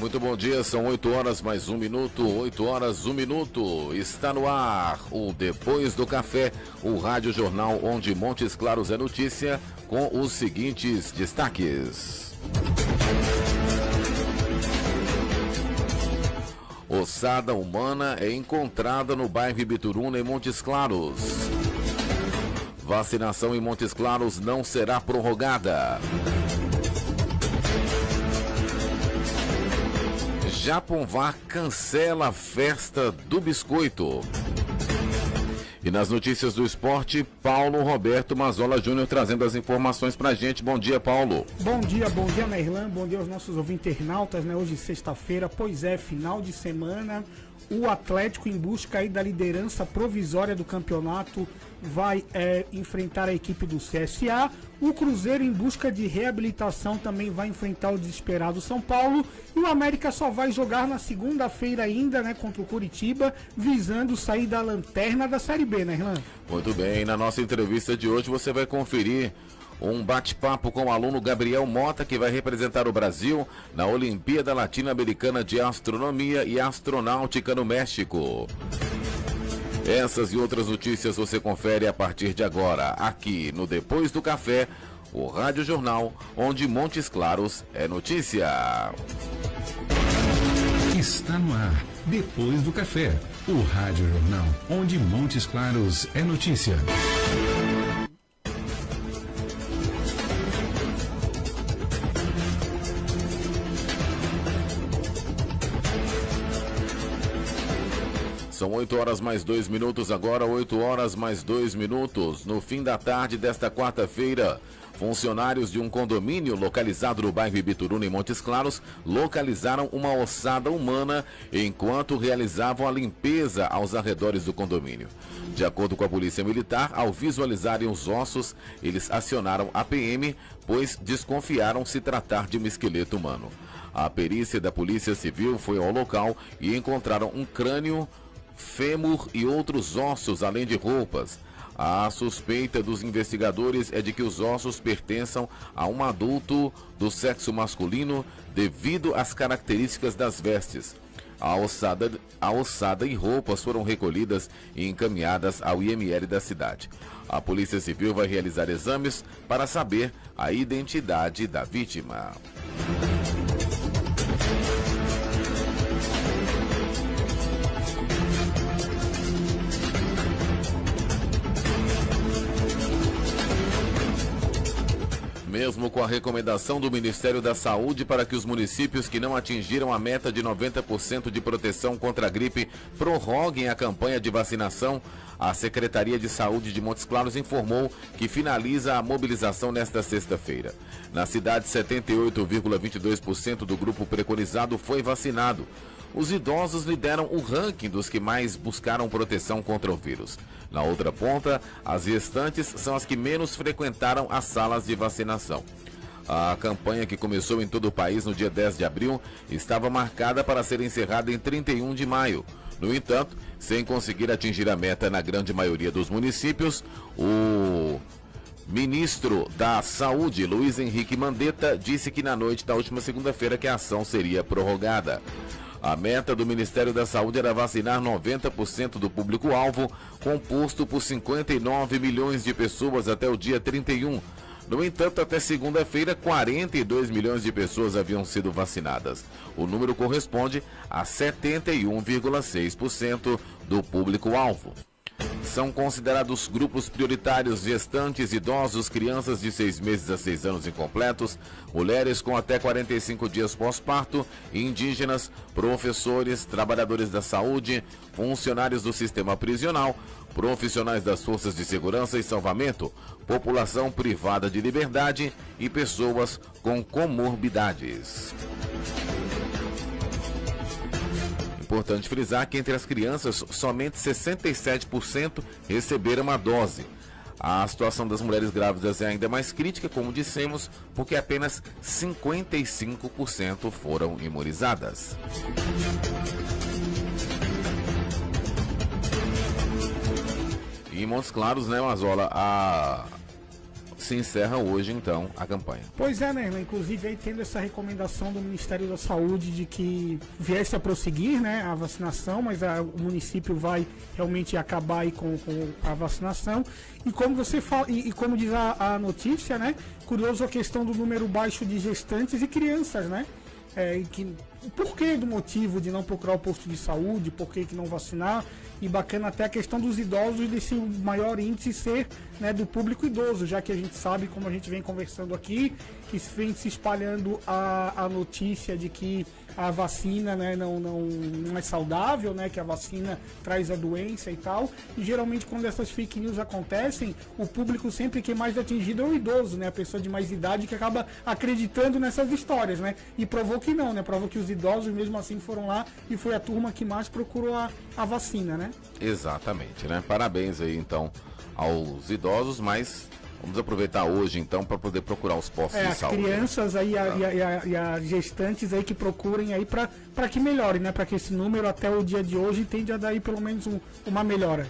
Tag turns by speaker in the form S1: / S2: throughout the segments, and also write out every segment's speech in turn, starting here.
S1: Muito bom dia, são 8 horas mais 1 minuto, 8 horas 1 minuto. Está no ar o Depois do Café, o rádio jornal onde Montes Claros é notícia, com os seguintes destaques. Ossada humana é encontrada no bairro Ibituruna, em Montes Claros. Vacinação em Montes Claros não será prorrogada. Japonvar cancela a festa do biscoito. E nas notícias do esporte, Paulo Roberto Mazola Júnior trazendo as informações pra gente. Bom dia, Paulo.
S2: Bom dia, Merlan. Bom dia aos nossos ouvintes internautas, né? Hoje, sexta-feira, pois é, final de semana. O Atlético, em busca aí da liderança provisória do campeonato, vai enfrentar a equipe do CSA. O Cruzeiro, em busca de reabilitação, também vai enfrentar o desesperado São Paulo. E o América só vai jogar na segunda-feira ainda, né, contra o Curitiba, visando sair da lanterna da Série B, né, Irlan?
S1: Muito bem, na nossa entrevista de hoje você vai conferir um bate-papo com o aluno Gabriel Mota, que vai representar o Brasil na Olimpíada Latino-Americana de Astronomia e Astronáutica no México. Essas e outras notícias você confere a partir de agora, aqui no Depois do Café, o Rádio Jornal, onde Montes Claros é notícia.
S3: Está no ar, Depois do Café, o Rádio Jornal, onde Montes Claros é notícia.
S1: São 8 horas mais 2 minutos agora, 8 horas mais 2 minutos. No fim da tarde desta quarta-feira, funcionários de um condomínio localizado no bairro Ibituruna, em Montes Claros, localizaram uma ossada humana enquanto realizavam a limpeza aos arredores do condomínio. De acordo com a Polícia Militar, ao visualizarem os ossos, eles acionaram a PM, pois desconfiaram se tratar de um esqueleto humano. A perícia da Polícia Civil foi ao local e encontraram um crânio, fêmur e outros ossos, além de roupas. A suspeita dos investigadores é de que os ossos pertençam a um adulto do sexo masculino devido às características das vestes. A ossada e roupas foram recolhidas e encaminhadas ao IML da cidade. A Polícia Civil vai realizar exames para saber a identidade da vítima. Mesmo com a recomendação do Ministério da Saúde para que os municípios que não atingiram a meta de 90% de proteção contra a gripe prorroguem a campanha de vacinação, a Secretaria de Saúde de Montes Claros informou que finaliza a mobilização nesta sexta-feira. Na cidade, 78,22% do grupo preconizado foi vacinado. Os idosos lideram o ranking dos que mais buscaram proteção contra o vírus. Na outra ponta, as restantes são as que menos frequentaram as salas de vacinação. A campanha, que começou em todo o país no dia 10 de abril, estava marcada para ser encerrada em 31 de maio. No entanto, sem conseguir atingir a meta na grande maioria dos municípios, o ministro da Saúde, Luiz Henrique Mandetta, disse que na noite da última segunda-feira que a ação seria prorrogada. A meta do Ministério da Saúde era vacinar 90% do público-alvo, composto por 59 milhões de pessoas até o dia 31. No entanto, até segunda-feira, 42 milhões de pessoas haviam sido vacinadas. O número corresponde a 71,6% do público-alvo. São considerados grupos prioritários gestantes, idosos, crianças de 6 meses a 6 anos incompletos, mulheres com até 45 dias pós-parto, indígenas, professores, trabalhadores da saúde, funcionários do sistema prisional, profissionais das forças de segurança e salvamento, população privada de liberdade e pessoas com comorbidades. Importante frisar que entre as crianças, somente 67% receberam a dose. A situação das mulheres grávidas é ainda mais crítica, como dissemos, porque apenas 55% foram imunizadas. E em Montes Claros, né, Mazola, se encerra hoje, então, a campanha.
S2: Pois é, né? Inclusive, aí tendo essa recomendação do Ministério da Saúde de que viesse a prosseguir, né, a vacinação, mas o município vai realmente acabar aí com a vacinação. E como você fala, e como diz a notícia, né? Curioso a questão do número baixo de gestantes e crianças, né? O porquê do motivo de não procurar o posto de saúde, por que não vacinar, e bacana até a questão dos idosos, desse maior índice ser, né, do público idoso, já que a gente sabe, como a gente vem conversando aqui, que vem se espalhando a notícia de que a vacina, né, não é saudável, né, que a vacina traz a doença e tal, e geralmente quando essas fake news acontecem, o público sempre que é mais atingido é o idoso, né, a pessoa de mais idade que acaba acreditando nessas histórias, né, e provou que não, né, provou que os idosos mesmo assim foram lá e foi a turma que mais procurou a vacina, né?
S1: Exatamente, né, parabéns aí então aos idosos, mas vamos aproveitar hoje, então, para poder procurar os postos de saúde.
S2: As crianças, né? Aí e as gestantes aí que procurem aí para que melhore, né? Para que esse número até o dia de hoje tende a dar aí pelo menos uma melhora.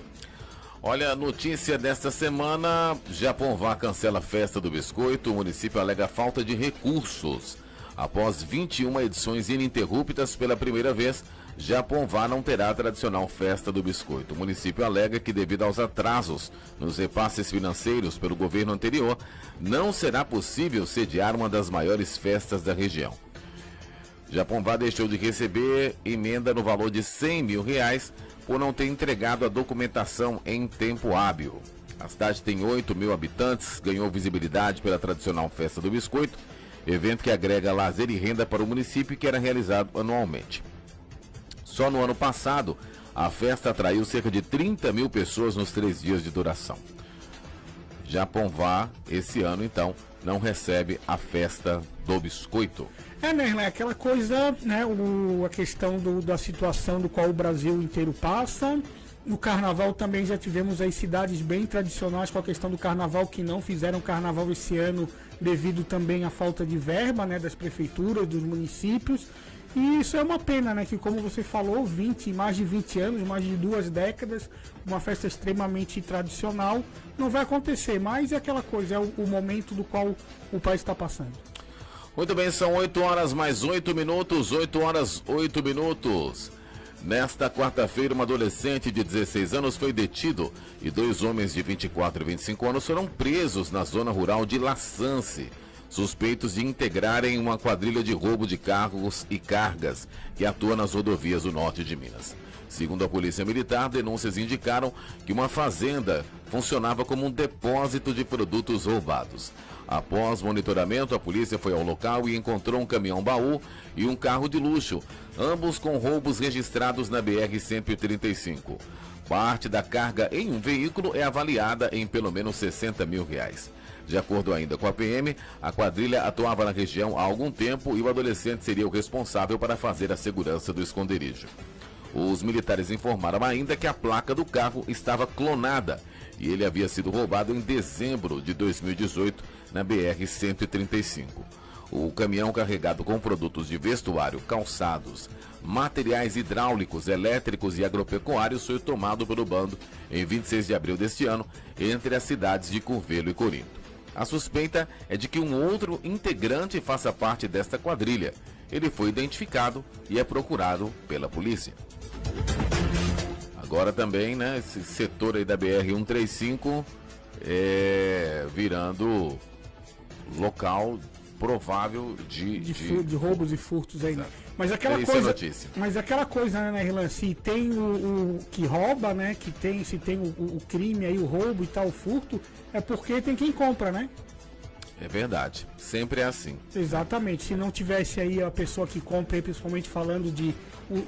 S1: Olha, notícia desta semana, Japonvar cancela a festa do biscoito, o município alega falta de recursos. Após 21 edições ininterruptas pela primeira vez, Japonvar não terá a tradicional festa do biscoito. O município alega que, devido aos atrasos nos repasses financeiros pelo governo anterior, não será possível sediar uma das maiores festas da região. Japonvar deixou de receber emenda no valor de R$100 mil por não ter entregado a documentação em tempo hábil. A cidade tem 8 mil habitantes, ganhou visibilidade pela tradicional festa do biscoito, evento que agrega lazer e renda para o município, que era realizado anualmente. Só no ano passado, a festa atraiu cerca de 30 mil pessoas nos 3 dias de duração. Japonvar, esse ano, então, não recebe a festa do biscoito.
S2: Né, aquela coisa, né, a questão da situação do qual o Brasil inteiro passa. No carnaval também já tivemos aí cidades bem tradicionais com a questão do carnaval que não fizeram carnaval esse ano devido também à falta de verba, né, das prefeituras, dos municípios. E isso é uma pena, né? Que, como você falou, mais de 20 anos, mais de 2 décadas, uma festa extremamente tradicional, não vai acontecer. Mas é aquela coisa, é o momento do qual o país está passando.
S1: Muito bem, são 8 horas mais 8 minutos, 8 horas 8 minutos. Nesta quarta-feira, uma adolescente de 16 anos foi detido e 2 homens de 24 e 25 anos foram presos na zona rural de Laçance, suspeitos de integrarem uma quadrilha de roubo de carros e cargas que atua nas rodovias do norte de Minas. Segundo a Polícia Militar, denúncias indicaram que uma fazenda funcionava como um depósito de produtos roubados. Após monitoramento, a polícia foi ao local e encontrou um caminhão-baú e um carro de luxo, ambos com roubos registrados na BR-135. Parte da carga em um veículo é avaliada em pelo menos R$60 mil. De acordo ainda com a PM, a quadrilha atuava na região há algum tempo e o adolescente seria o responsável para fazer a segurança do esconderijo. Os militares informaram ainda que a placa do carro estava clonada e ele havia sido roubado em dezembro de 2018 na BR-135. O caminhão carregado com produtos de vestuário, calçados, materiais hidráulicos, elétricos e agropecuários foi tomado pelo bando em 26 de abril deste ano entre as cidades de Curvelo e Corinto. A suspeita é de que um outro integrante faça parte desta quadrilha. Ele foi identificado e é procurado pela polícia. Agora também, né, esse setor aí da BR-135 virando local provável
S2: de roubos e furtos aí, né? Mas aquela coisa, né, Irlan, se tem o que rouba, né, se tem o crime aí, o roubo e tal, o furto, é porque tem quem compra, né?
S1: É verdade, sempre é assim.
S2: Exatamente, se não tivesse aí a pessoa que compra, principalmente falando de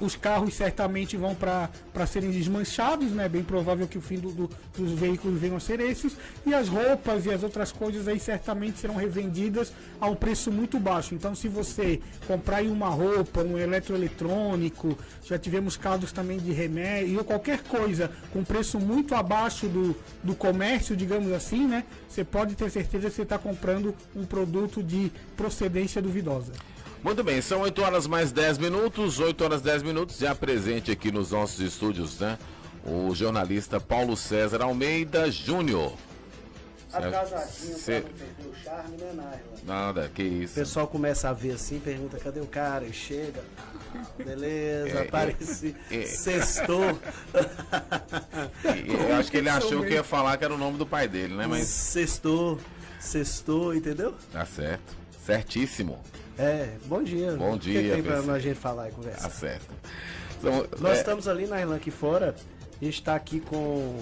S2: os carros certamente vão para serem desmanchados, né? Bem provável que o fim dos veículos venham a ser esses, e as roupas e as outras coisas aí certamente serão revendidas a um preço muito baixo. Então, se você comprar aí uma roupa, um eletroeletrônico, já tivemos casos também de remédio ou qualquer coisa com preço muito abaixo do comércio, digamos assim, né? Você pode ter certeza que você está comprando um produto de procedência duvidosa.
S1: Muito bem, são 8 horas mais 10 minutos, 8 horas 10 minutos, já presente aqui nos nossos estúdios, né? O jornalista Paulo César Almeida Júnior.
S2: Atrasadinho pra não perder o charme, né, Naila?
S1: Nada, que
S4: O
S1: isso.
S4: pessoal começa a ver assim, pergunta, cadê o cara? E chega. Beleza, apareci. Sextou.
S1: Eu acho que ele achou que ia falar que era o nome do pai dele, né? Mas
S4: Sextou, entendeu?
S1: tá certo. Certíssimo.
S4: Bom dia.
S1: Bom
S4: O que
S1: dia,
S4: tem pra
S1: PC.
S4: a gente falar e conversar?
S1: Tá certo. Então,
S4: Nós estamos ali na Irlanda aqui fora. A gente está aqui com.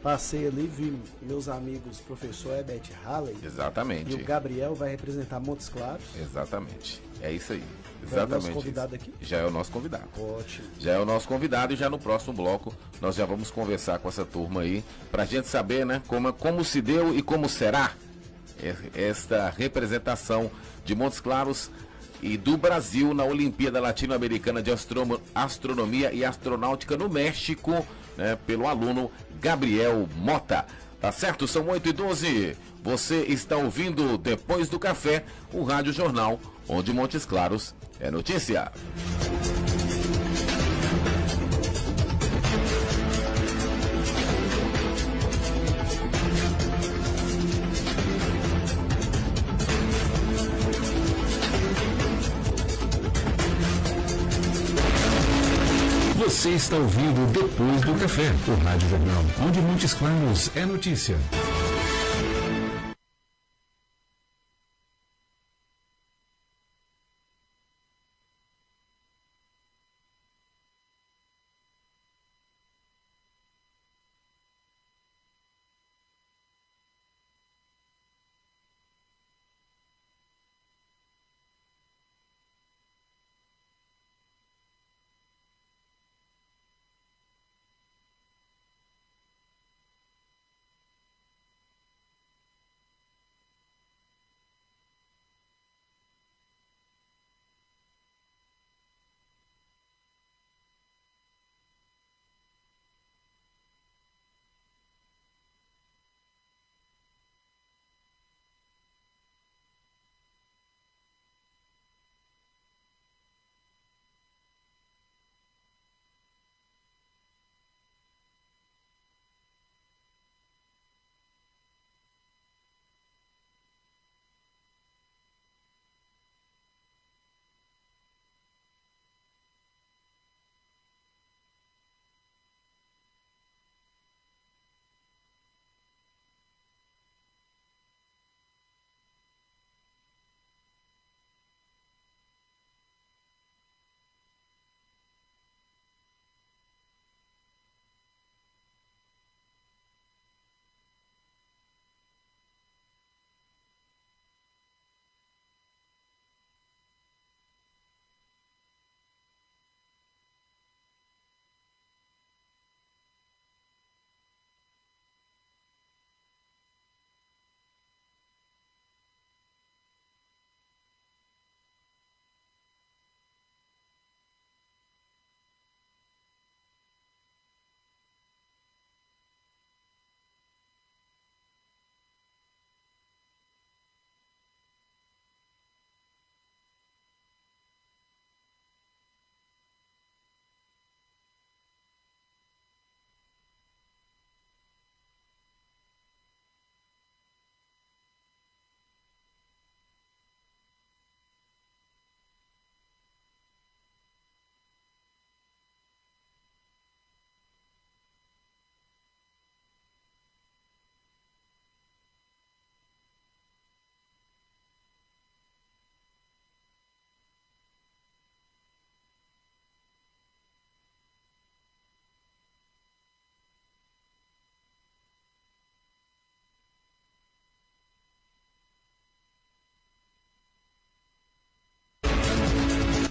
S4: Passei ali, vi meus amigos, professor Herbert Halley.
S1: Exatamente.
S4: E o Gabriel vai representar Montes Claros.
S1: Exatamente. É isso aí.
S4: É o
S1: Exatamente.
S4: nosso convidado aqui?
S1: Já é o nosso convidado.
S4: Ótimo.
S1: Já é o nosso convidado e já no próximo bloco nós já vamos conversar com essa turma aí pra gente saber, né, como se deu e como será esta representação de Montes Claros e do Brasil na Olimpíada Latino-Americana de Astronomia e Astronáutica no México, né, pelo aluno Gabriel Mota. Tá certo? São 8h12. Você está ouvindo Depois do Café, o Rádio Jornal, onde Montes Claros é notícia.
S3: Você está ouvindo Depois do Café, o Rádio Jornal, onde Montes Claros é notícia.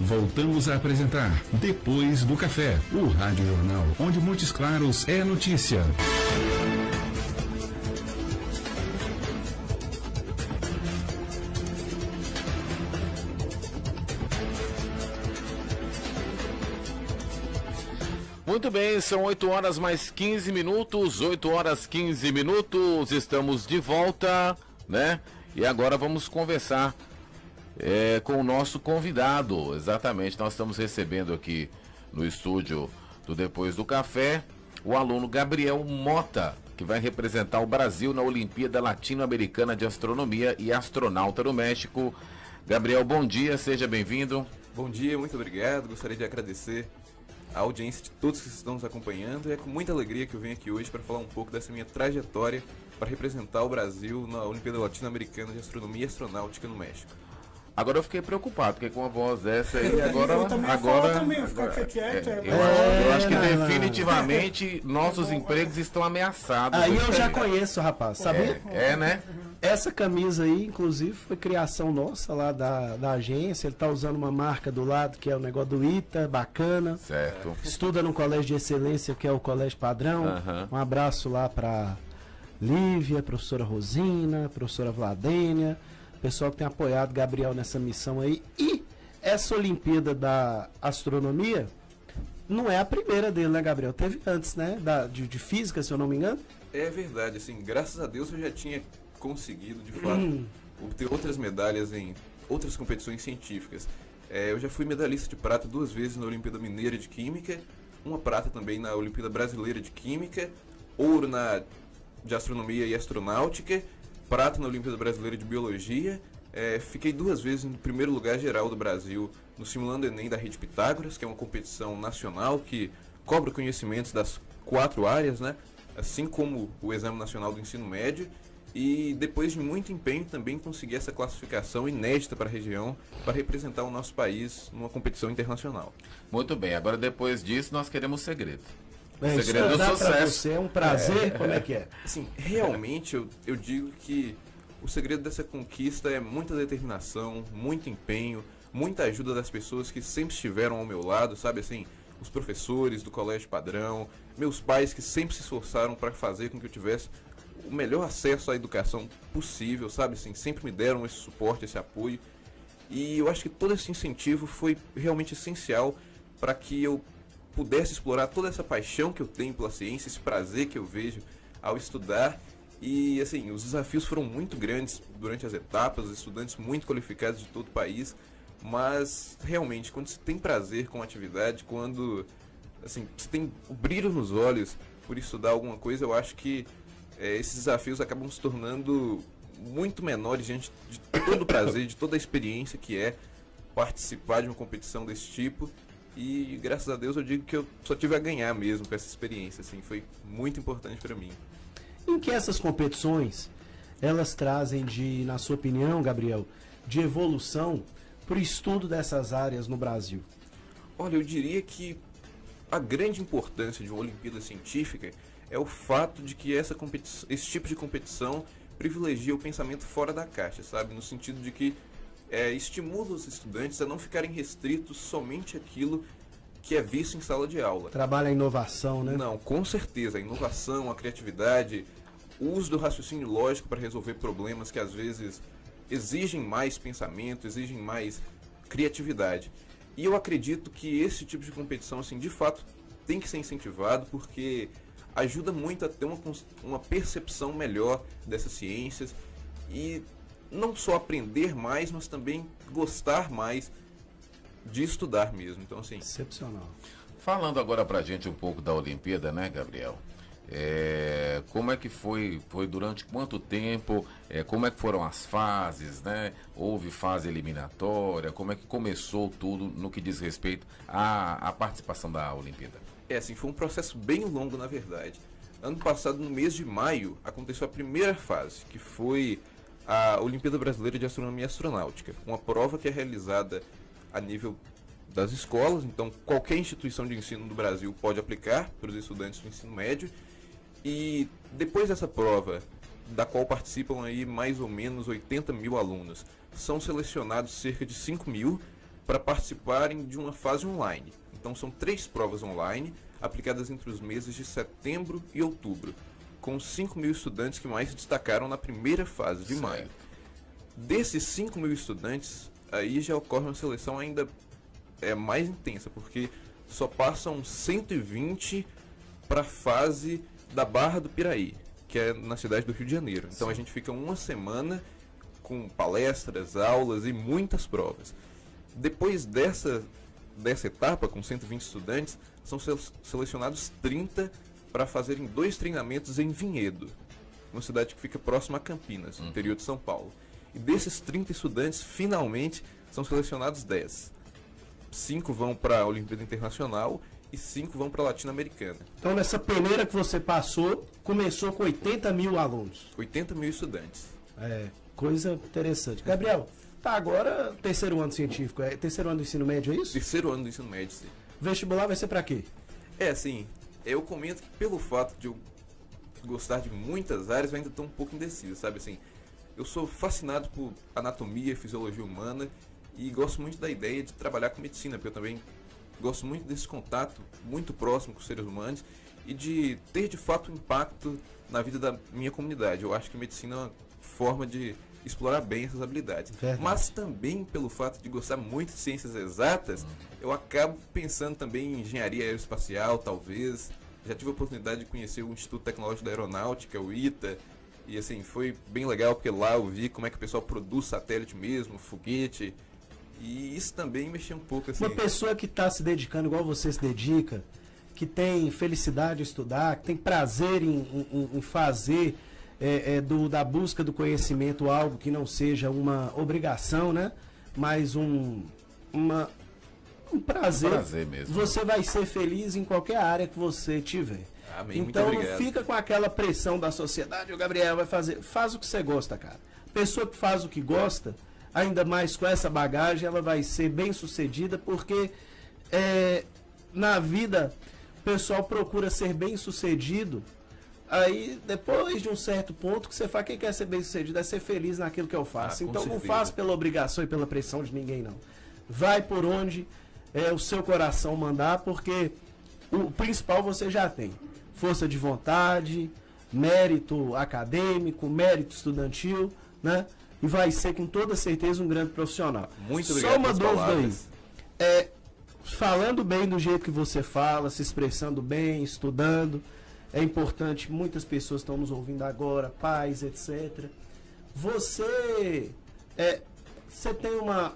S3: Voltamos a apresentar Depois do Café, o Rádio Jornal, onde Montes Claros é notícia.
S1: Muito bem, são 8 horas mais 15 minutos, 8 horas 15 minutos, estamos de volta, né? E agora vamos conversar com o nosso convidado. Exatamente, nós estamos recebendo aqui no estúdio do Depois do Café o aluno Gabriel Mota, que vai representar o Brasil na Olimpíada Latino-Americana de Astronomia e astronauta no México. Gabriel, bom dia, seja bem-vindo.
S5: Bom dia, muito obrigado. Gostaria de agradecer a audiência de todos que estão nos acompanhando. E é com muita alegria que eu venho aqui hoje para falar um pouco dessa minha trajetória para representar o Brasil na Olimpíada Latino-Americana de Astronomia e Astronáutica no México.
S1: Agora eu fiquei preocupado, porque com a voz essa aí, agora...
S2: Eu também ia falar também, ficar quieto.
S1: Eu acho que definitivamente nossos empregos estão ameaçados.
S4: Aí eu já conheço, rapaz, sabia?
S1: Né?
S4: Essa camisa aí, inclusive, foi criação nossa lá da agência. Ele tá usando uma marca do lado, que é o negócio do ITA, bacana.
S1: Certo.
S4: Estuda no colégio de excelência, que é o Colégio Padrão. Um abraço lá pra Lívia, professora Rosina, professora Vladênia, pessoal que tem apoiado Gabriel nessa missão aí. E essa Olimpíada da Astronomia não é a primeira dele, né, Gabriel? Teve antes, né? De física, se eu não me engano.
S5: É verdade, assim, graças a Deus eu já tinha conseguido, de fato, obter outras medalhas em outras competições científicas. Eu já fui medalhista de prata 2 vezes na Olimpíada Mineira de Química, uma prata também na Olimpíada Brasileira de Química, ouro de Astronomia e Astronáutica, prata na Olimpíada Brasileira de Biologia. Fiquei 2 vezes no primeiro lugar geral do Brasil no Simulando Enem da Rede Pitágoras, que é uma competição nacional que cobra conhecimentos das 4 áreas, né? Assim como o Exame Nacional do Ensino Médio. E depois de muito empenho também consegui essa classificação inédita para a região, para representar o nosso país numa competição internacional.
S1: Muito bem, agora depois disso nós queremos segredo.
S4: Segredo do sucesso. Você é um prazer, como é que é?
S5: Assim, realmente eu digo que o segredo dessa conquista é muita determinação, muito empenho, muita ajuda das pessoas que sempre estiveram ao meu lado, sabe assim, os professores do Colégio Padrão, meus pais que sempre se esforçaram para fazer com que eu tivesse o melhor acesso à educação possível, sabe assim, sempre me deram esse suporte, esse apoio. E eu acho que todo esse incentivo foi realmente essencial para que eu pudesse explorar toda essa paixão que eu tenho pela ciência, esse prazer que eu vejo ao estudar. E assim, os desafios foram muito grandes durante as etapas, estudantes muito qualificados de todo o país, mas realmente, quando você tem prazer com a atividade, quando assim, você tem o brilho nos olhos por estudar alguma coisa, eu acho que esses desafios acabam se tornando muito menores diante de todo o prazer, de toda a experiência que é participar de uma competição desse tipo. E graças a Deus eu digo que eu só tive a ganhar mesmo com essa experiência, assim, foi muito importante para mim.
S4: Em que essas competições, elas trazem na sua opinião, Gabriel, de evolução para o estudo dessas áreas no Brasil?
S5: Olha, eu diria que a grande importância de uma Olimpíada Científica é o fato de que esse tipo de competição privilegia o pensamento fora da caixa, sabe? No sentido de que estimula os estudantes a não ficarem restritos somente àquilo que é visto em sala de aula.
S4: Trabalha a inovação, né?
S5: Não, com certeza. A inovação, a criatividade, o uso do raciocínio lógico para resolver problemas que às vezes exigem mais pensamento, exigem mais criatividade. E eu acredito que esse tipo de competição, assim, de fato, tem que ser incentivado porque ajuda muito a ter uma percepção melhor dessas ciências e não só aprender mais, mas também gostar mais de estudar mesmo. Então, assim,
S4: excepcional.
S1: Falando agora pra gente um pouco da Olimpíada, né, Gabriel? Como é que foi durante quanto tempo, como é que foram as fases, né? Houve fase eliminatória, como é que começou tudo no que diz respeito à participação da Olimpíada?
S5: Assim, foi um processo bem longo, na verdade. Ano passado, no mês de maio, aconteceu a primeira fase, que foi a Olimpíada Brasileira de Astronomia e Astronáutica, uma prova que é realizada a nível das escolas, então qualquer instituição de ensino do Brasil pode aplicar para os estudantes do ensino médio. E depois dessa prova, da qual participam aí mais ou menos 80 mil alunos, são selecionados cerca de 5 mil para participarem de uma fase online. Então são 3 provas online, aplicadas entre os meses de setembro e outubro, com 5 mil estudantes que mais se destacaram na primeira fase de maio. Desses 5 mil estudantes, aí já ocorre uma seleção ainda mais intensa, porque só passam 120 para a fase da Barra do Piraí, que é na cidade do Rio de Janeiro. Então a gente fica uma semana com palestras, aulas e muitas provas. Depois dessa etapa, com 120 estudantes, são selecionados 30 para fazerem 2 treinamentos em Vinhedo, uma cidade que fica próxima a Campinas, no interior de São Paulo. E desses 30 estudantes, finalmente, são selecionados 10. 5 vão para a Olimpíada Internacional e 5 vão para a Latino-Americana.
S4: Então, nessa peneira que você passou, começou com 80 mil alunos.
S5: 80 mil estudantes.
S4: É, coisa interessante. Gabriel, tá agora terceiro ano científico, é terceiro ano do ensino médio, é isso?
S5: Terceiro ano do ensino médio, sim.
S4: Vestibular vai ser para quê?
S5: Assim, eu comento que pelo fato de eu gostar de muitas áreas, eu ainda estou um pouco indeciso, sabe? Assim, eu sou fascinado por anatomia e fisiologia humana e gosto muito da ideia de trabalhar com medicina, porque eu também gosto muito desse contato muito próximo com os seres humanos e de ter de fato um impacto na vida da minha comunidade. Eu acho que medicina é uma forma de explorar bem essas habilidades.
S4: Verdade.
S5: Mas também pelo fato de gostar muito de ciências exatas, eu acabo pensando também em engenharia aeroespacial, talvez. Já tive a oportunidade de conhecer o Instituto Tecnológico da Aeronáutica, o ITA, e assim, foi bem legal porque lá eu vi como é que o pessoal produz satélite mesmo, foguete, e isso também mexeu um pouco assim.
S4: Uma pessoa que está se dedicando igual você se dedica, que tem felicidade em estudar, que tem prazer em fazer da busca do conhecimento algo que não seja uma obrigação, né? Mas um prazer.
S1: Um prazer mesmo.
S4: Você vai ser feliz em qualquer área que você tiver.
S5: Amém.
S4: Então
S5: Muito
S4: não
S5: obrigado.
S4: fica com aquela pressão da sociedade, o Gabriel vai fazer. Faz o que você gosta, cara. Pessoa que faz o que gosta, ainda mais com essa bagagem, ela vai ser bem sucedida, porque na vida o pessoal procura ser bem sucedido. Aí, depois de um certo ponto, que você fala, quem quer ser bem sucedido é ser feliz naquilo que eu faço.
S5: Com
S4: Então não
S5: certeza.
S4: faz pela obrigação e pela pressão de ninguém, não. Vai por onde o seu coração mandar, porque o principal você já tem. Força de vontade, mérito acadêmico, mérito estudantil, né? E vai ser com toda certeza um grande profissional.
S5: Muito obrigado
S4: Só uma
S5: pelas
S4: dúvida
S5: palavras.
S4: aí. Falando bem do jeito que você fala, se expressando bem, estudando, é importante, muitas pessoas estão nos ouvindo agora, pais, etc. Você tem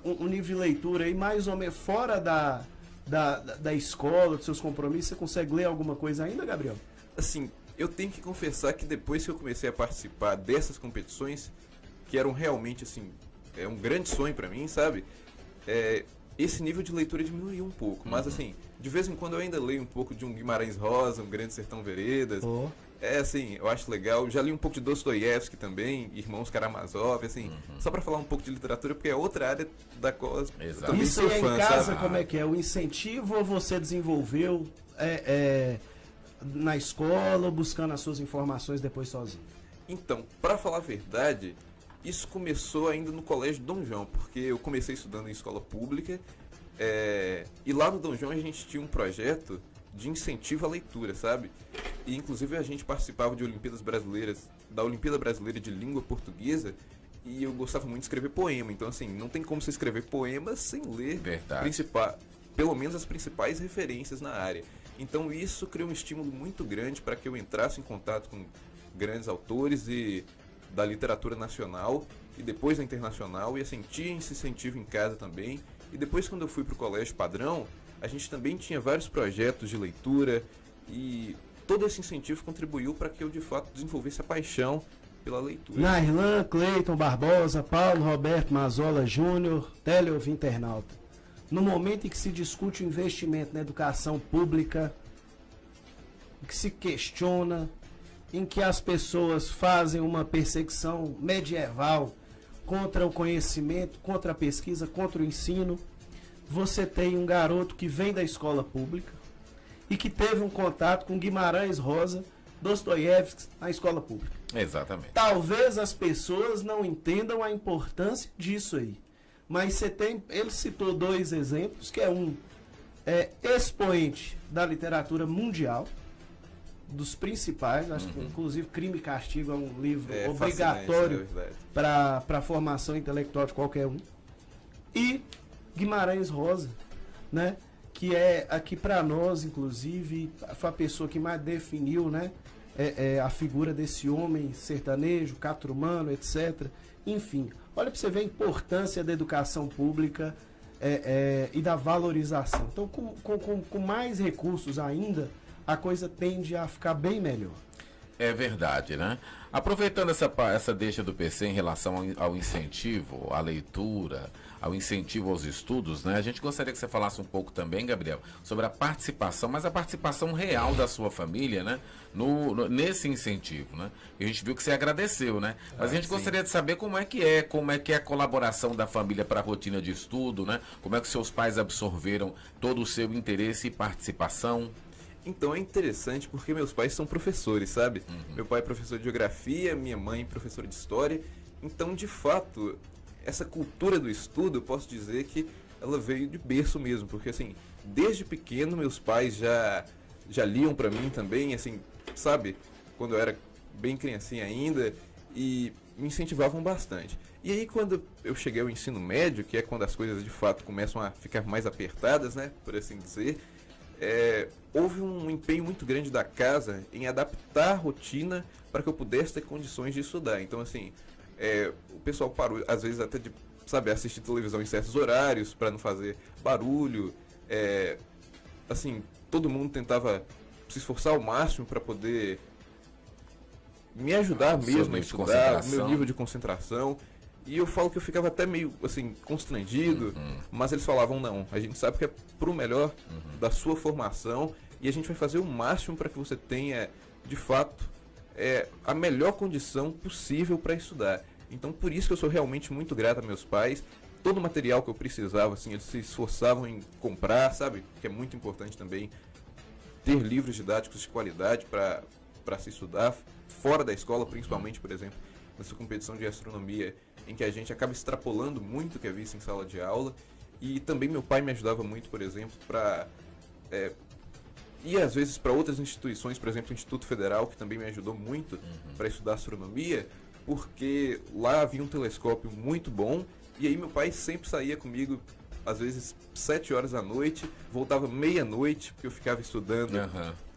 S4: um nível de leitura aí mais ou menos fora da escola, dos seus compromissos, você consegue ler alguma coisa ainda, Gabriel?
S5: Assim, eu tenho que confessar que depois que eu comecei a participar dessas competições, que eram realmente assim, um grande sonho pra mim, sabe? Esse nível de leitura diminuiu um pouco, mas assim, de vez em quando eu ainda leio um pouco de um Guimarães Rosa, um Grande Sertão Veredas. Assim, eu acho legal. Já li um pouco de Dostoiévski também, Irmãos Karamazov, assim, só pra falar um pouco de literatura, porque é outra área da qual eu também
S4: Isso
S5: sou
S4: aí
S5: fã,
S4: em casa,
S5: sabe?
S4: como é que é? O incentivo ou você desenvolveu na escola, buscando as suas informações depois sozinho?
S5: Então, pra falar a verdade, isso começou ainda no Colégio Dom João, porque eu comecei estudando em escola pública, e lá no Dom João a gente tinha um projeto de incentivo à leitura, sabe? E inclusive a gente participava de Olimpíadas Brasileiras, da Olimpíada Brasileira de Língua Portuguesa, e eu gostava muito de escrever poema. Então assim, não tem como você escrever poema sem ler pelo menos as principais referências na área. Então isso criou um estímulo muito grande para que eu entrasse em contato com grandes autores da literatura nacional e depois da internacional, e assim, tinha esse incentivo em casa também. E depois, quando eu fui para o Colégio Padrão, a gente também tinha vários projetos de leitura, e todo esse incentivo contribuiu para que eu de fato desenvolvesse a paixão pela leitura.
S4: Nairlan, Cleiton Barbosa, Paulo Roberto Mazola Júnior, teleouvinte internauta. No momento em que se discute o investimento na educação pública, que se questiona, em que as pessoas fazem uma perseguição medieval contra o conhecimento, contra a pesquisa, contra o ensino, você tem um garoto que vem da escola pública e que teve um contato com Guimarães Rosa, Dostoiévski na escola pública.
S1: Exatamente.
S4: Talvez as pessoas não entendam a importância disso aí, mas ele citou 2 exemplos, que expoente da literatura mundial, dos principais, acho que inclusive Crime e Castigo é um livro obrigatório para a formação intelectual de qualquer um, e Guimarães Rosa, né, que é aqui para nós, inclusive, foi a pessoa que mais definiu, né, a figura desse homem sertanejo, catrumano, etc. Enfim, olha para você ver a importância da educação pública e da valorização. Então, com mais recursos ainda, a coisa tende a ficar bem melhor.
S1: É verdade, né? Aproveitando essa deixa do PC em relação ao incentivo à leitura, ao incentivo aos estudos, né? A gente gostaria que você falasse um pouco também, Gabriel, sobre a participação, mas a participação real da sua família, né? Nesse incentivo, né? E a gente viu que você agradeceu, né? Mas a gente gostaria de saber como é que é a colaboração da família para a rotina de estudo, né? Como é que seus pais absorveram todo o seu interesse e participação?
S5: Então é interessante porque meus pais são professores, sabe? Meu pai é professor de geografia, minha mãe é professora de história. Então, de fato, essa cultura do estudo, eu posso dizer que ela veio de berço mesmo. Porque, assim, desde pequeno, meus pais já liam pra mim também, assim, sabe? Quando eu era bem criancinha ainda, e me incentivavam bastante. E aí, quando eu cheguei ao ensino médio, que é quando as coisas, de fato, começam a ficar mais apertadas, né? Por assim dizer... houve um empenho muito grande da casa em adaptar a rotina para que eu pudesse ter condições de estudar. Então, assim, o pessoal parou, às vezes, até de, sabe, assistir televisão em certos horários para não fazer barulho. Assim, todo mundo tentava se esforçar ao máximo para poder me ajudar mesmo a estudar, o meu nível de concentração. E eu falo que eu ficava até meio, assim, constrangido, mas eles falavam, não, a gente sabe que é pro melhor da sua formação e a gente vai fazer o máximo para que você tenha, de fato, a melhor condição possível para estudar. Então, por isso que eu sou realmente muito grato a meus pais. Todo o material que eu precisava, assim, eles se esforçavam em comprar, sabe? Que é muito importante também ter livros didáticos de qualidade para se estudar, fora da escola, principalmente, por exemplo, nessa competição de astronomia, em que a gente acaba extrapolando muito o que é visto em sala de aula. E também meu pai me ajudava muito, por exemplo, para ir às vezes para outras instituições, por exemplo, o Instituto Federal, que também me ajudou muito para estudar astronomia, porque lá havia um telescópio muito bom, e aí meu pai sempre saía comigo, às vezes 7 horas da noite, voltava meia-noite, porque eu ficava estudando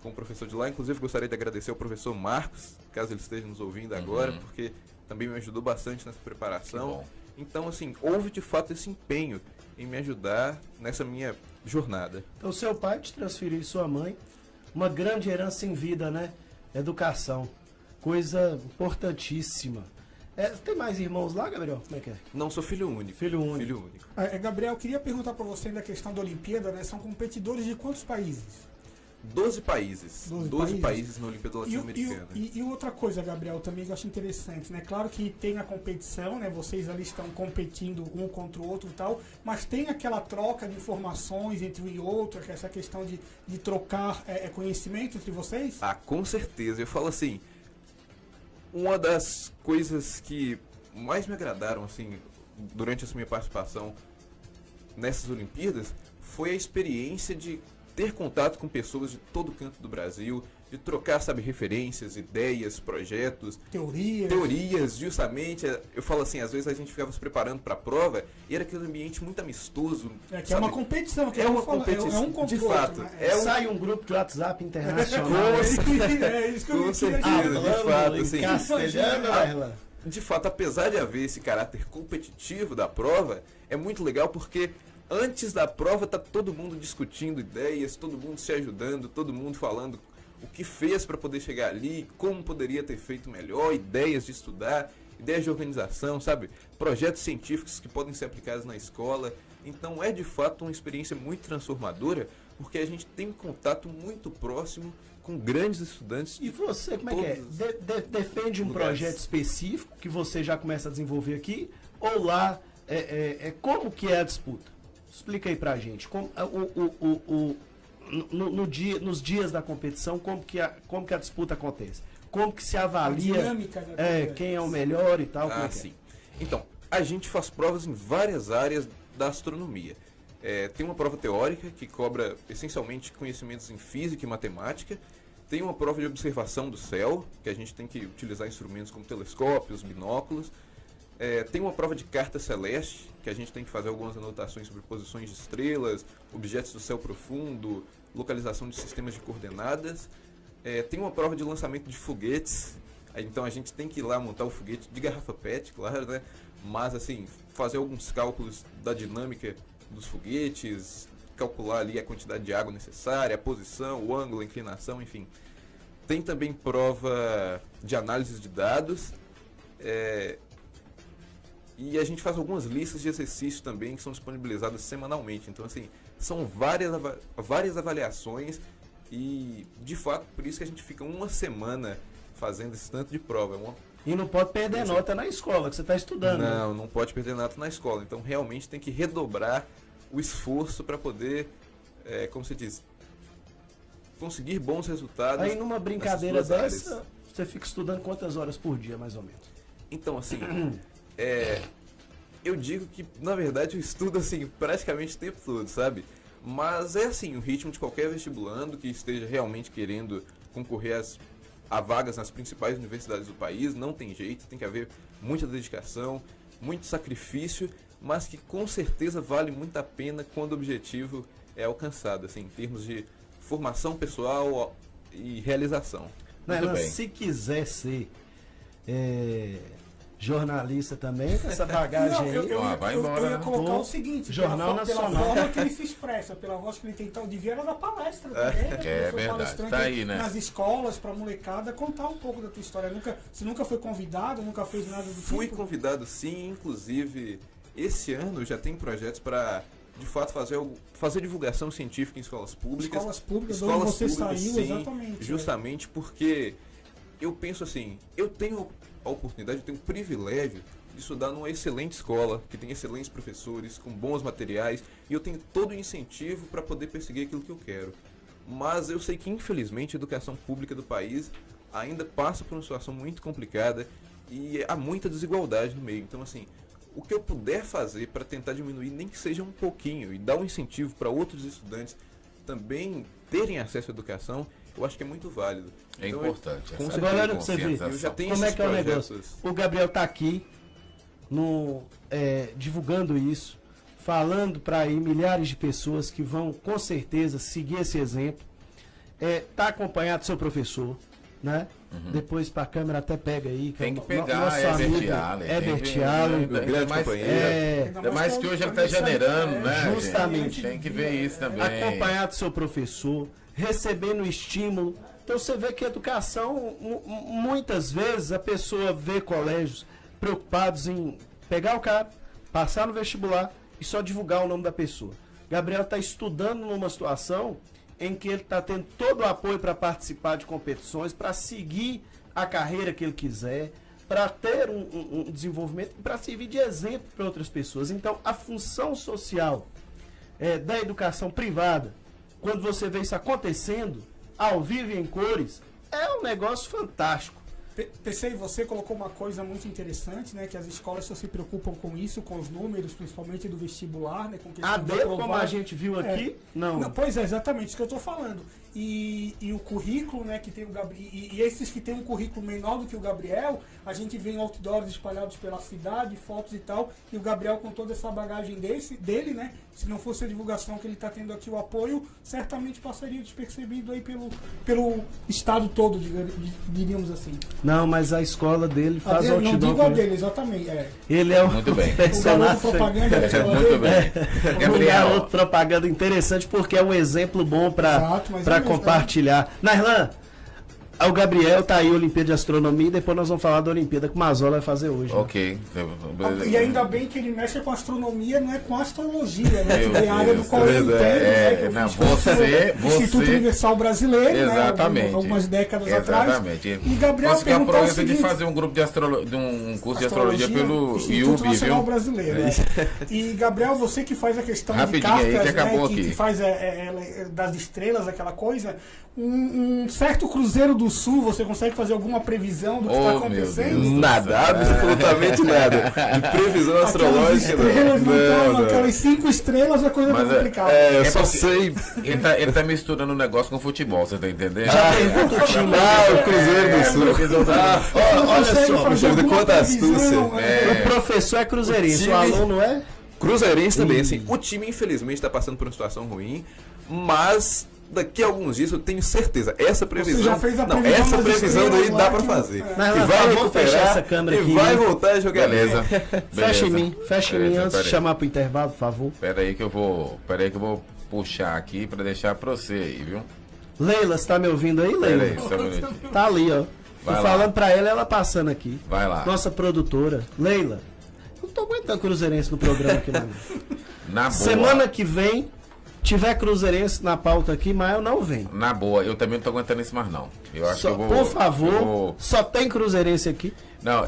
S5: com o professor de lá. Inclusive gostaria de agradecer ao professor Marcos, caso ele esteja nos ouvindo agora, porque também me ajudou bastante nessa preparação. Então, assim, houve de fato esse empenho em me ajudar nessa minha jornada.
S4: Então, seu pai te transferiu e sua mãe uma grande herança em vida, né? Educação. Coisa importantíssima. Tem mais irmãos lá, Gabriel? Como é que é?
S5: Não, sou filho único.
S4: Filho único.
S5: Filho único.
S2: Gabriel, queria perguntar para você da questão da Olimpíada, né? São competidores de quantos países?
S5: 12 países. 12 países na Olimpíada Latino-Americana.
S2: E outra coisa, Gabriel, também que eu acho interessante, né? Claro que tem a competição, né? Vocês ali estão competindo um contra o outro e tal, mas tem aquela troca de informações entre um e outro, essa questão de trocar conhecimento entre vocês?
S5: Ah, com certeza. Eu falo assim, uma das coisas que mais me agradaram, assim, durante essa minha participação nessas Olimpíadas, foi a experiência de ter contato com pessoas de todo canto do Brasil, de trocar, sabe, referências, ideias, projetos, teorias, justamente. Eu falo assim, às vezes a gente ficava se preparando para a prova e era aquele ambiente muito amistoso.
S2: Que sabe? É uma competição, que
S5: é uma competição,
S2: é um
S5: de fato.
S2: Né?
S4: Sai um grupo de WhatsApp internacional.
S5: Com certeza, de fato, assim.
S4: Castelhano,
S5: de fato, apesar de haver esse caráter competitivo da prova, é muito legal porque antes da prova tá todo mundo discutindo ideias, todo mundo se ajudando, todo mundo falando o que fez para poder chegar ali, como poderia ter feito melhor, ideias de estudar, ideias de organização, sabe? Projetos científicos que podem ser aplicados na escola. Então é de fato uma experiência muito transformadora, porque a gente tem um contato muito próximo com grandes estudantes.
S4: E você, como é que é? Defende um projeto específico que você já começa a desenvolver aqui, ou lá como que é a disputa? Explica aí pra gente, nos dias da competição, como que a disputa acontece? Como que se avalia
S2: a dinâmica, né?
S4: Quem é o melhor e tal?
S5: Sim. Então, a gente faz provas em várias áreas da astronomia. Tem uma prova teórica que cobra essencialmente conhecimentos em física e matemática. Tem uma prova de observação do céu, que a gente tem que utilizar instrumentos como telescópios, binóculos. Tem uma prova de carta celeste, que a gente tem que fazer algumas anotações sobre posições de estrelas, objetos do céu profundo, localização de sistemas de coordenadas. Tem uma prova de lançamento de foguetes, então a gente tem que ir lá montar o foguete de garrafa PET, claro, né? Mas assim, fazer alguns cálculos da dinâmica dos foguetes, calcular ali a quantidade de água necessária, a posição, o ângulo, a inclinação, enfim. Tem também prova de análise de dados. E a gente faz algumas listas de exercícios também que são disponibilizadas semanalmente. Então, assim, são várias avaliações e, de fato, por isso que a gente fica uma semana fazendo esse tanto de prova.
S4: E não pode perder nota na escola, que você está estudando.
S5: Não, não pode perder nota na escola. Então, realmente tem que redobrar o esforço para poder, como se diz, conseguir bons resultados.
S4: Aí, numa brincadeira dessa, você fica estudando quantas horas por dia, mais ou menos?
S5: Então, assim, eu digo que, na verdade, eu estudo, assim, praticamente o tempo todo, sabe? Mas é, assim, o ritmo de qualquer vestibulando que esteja realmente querendo concorrer a vagas nas principais universidades do país. Não tem jeito, tem que haver muita dedicação, muito sacrifício, mas que com certeza vale muito a pena quando o objetivo é alcançado, assim, em termos de formação pessoal e realização.
S4: Não, se quiser ser jornalista também, com essa bagagem aí.
S2: Eu ia colocar o seguinte,
S4: Jornal
S2: pela
S4: Nacional.
S2: forma que ele se expressa, pela voz que ele tem, então, devia dar palestra também. Né?
S1: Verdade, tá aí, né?
S2: Nas escolas, pra molecada, contar um pouco da tua história. Você nunca foi convidado, nunca fez nada do tipo?
S5: Fui convidado sim, inclusive esse ano já tem projetos para, de fato, fazer divulgação científica em escolas públicas.
S2: Escolas públicas, onde você saiu,
S5: sim,
S2: exatamente.
S5: Justamente porque eu penso assim, eu tenho a oportunidade, eu tenho o privilégio de estudar numa excelente escola, que tem excelentes professores, com bons materiais, e eu tenho todo o incentivo para poder perseguir aquilo que eu quero. Mas eu sei que, infelizmente, a educação pública do país ainda passa por uma situação muito complicada e há muita desigualdade no meio. Então, assim, o que eu puder fazer para tentar diminuir, nem que seja um pouquinho, e dar um incentivo para outros estudantes também terem acesso à educação, eu acho que é muito válido.
S1: É
S5: então,
S1: importante.
S4: Agora, olha pra você ver,
S5: eu já tenho
S4: como é que é o
S5: projetos.
S4: negócio. O Gabriel tá aqui, divulgando isso, falando para aí milhares de pessoas que vão, com certeza, seguir esse exemplo. Tá acompanhado do seu professor, né? Depois para a câmera até pega aí.
S1: Tem que
S4: é o
S1: pegar,
S4: nosso amigo
S1: Herbert
S4: Allen.
S1: Meu grande companheiro. Ainda mais que hoje ele está janeirando, né?
S4: Justamente.
S1: Tem que ver isso também.
S4: Acompanhado do seu professor, recebendo estímulo. Então você vê que a educação, muitas vezes a pessoa vê colégios preocupados em pegar o cara, passar no vestibular e só divulgar o nome da pessoa. Gabriel está estudando numa situação em que ele está tendo todo o apoio para participar de competições, para seguir a carreira que ele quiser, para ter um desenvolvimento e para servir de exemplo para outras pessoas. Então, a função social da educação privada, quando você vê isso acontecendo, ao vivo e em cores, é um negócio fantástico.
S2: PC, você colocou uma coisa muito interessante, né? Que as escolas só se preocupam com isso, com os números, principalmente do vestibular, né? Com
S4: como a gente viu aqui, não.
S2: Pois é, exatamente isso que eu estou falando. E o currículo, né, que tem o Gabriel, e esses que tem um currículo menor do que o Gabriel, a gente vê em outdoors espalhados pela cidade, fotos e tal, e o Gabriel com toda essa bagagem dele, né, se não fosse a divulgação que ele está tendo aqui, o apoio, certamente passaria despercebido aí pelo estado todo, diríamos assim.
S4: Não, mas a escola dele faz outdoor.
S2: Não digo a dele, exatamente.
S4: Ele é
S1: muito bem.
S2: Personagem propaganda da escola
S1: muito
S2: dele.
S1: bem.
S4: Um garoto propaganda interessante porque é um exemplo bom para compartilhar. Nairlan, o Gabriel tá aí, Olimpíada de Astronomia, e depois nós vamos falar da Olimpíada que o Mazola vai fazer hoje.
S1: Ok.
S2: E ainda bem que ele mexe com astronomia, não é com astrologia, né? Que é a área do qual ele entende, né? Instituto Universal Brasileiro,
S1: exatamente,
S2: né? Algumas décadas atrás.
S1: Exatamente.
S2: E Gabriel
S1: perguntou a proeza de fazer um grupo de um curso de astrologia pelo
S2: Instituto Nacional
S1: viu?
S2: Brasileiro. E Gabriel, você que faz a questão
S1: rapidinho
S2: de cartas,
S1: aí, que acabou
S2: né?
S1: aqui.
S2: Que faz das estrelas, aquela coisa, um certo Cruzeiro do Sul, você consegue fazer alguma previsão do que está acontecendo?
S5: Nada, absolutamente nada. De previsão astrológica,
S2: não. Aquelas 5 estrelas é coisa complicada.
S5: Eu só sei.
S1: Ele tá misturando o negócio com futebol, você tá entendendo?
S4: Pergunta o time.
S5: O Cruzeiro do Sul.
S4: Olha só,
S5: puxa vida, quanta astúcia.
S4: O professor é cruzeirense, o aluno é?
S5: Cruzeirense também, assim. O time, infelizmente, está passando por uma situação ruim, mas daqui a alguns dias eu tenho certeza. Essa previsão.
S2: Você já fez a previsão?
S5: Essa previsão daí dá pra fazer.
S4: E vai recuperar
S5: essa câmera aqui, vai voltar a jogar.
S1: Beleza.
S4: Fecha em mim antes de chamar pro intervalo, por favor.
S1: Pera aí que eu vou puxar aqui para deixar para você aí, viu?
S4: Leila, você tá me ouvindo aí, Leila?
S1: Peraí, só um minutinho.
S4: Tá ali, ó.
S1: Vai
S4: Tô
S1: lá.
S4: falando pra ela passando aqui.
S1: Vai lá.
S4: Nossa produtora. Leila, não tô aguentando cruzeirense no programa aqui, não.
S1: Na boa.
S4: Semana que vem, tiver cruzeirense na pauta aqui, mas eu não venho.
S1: Na boa, eu também não tô aguentando isso mais não. Eu acho
S4: Só,
S1: que eu vou...
S4: por favor,
S1: eu vou-
S4: só tem cruzeirense aqui.
S1: Não,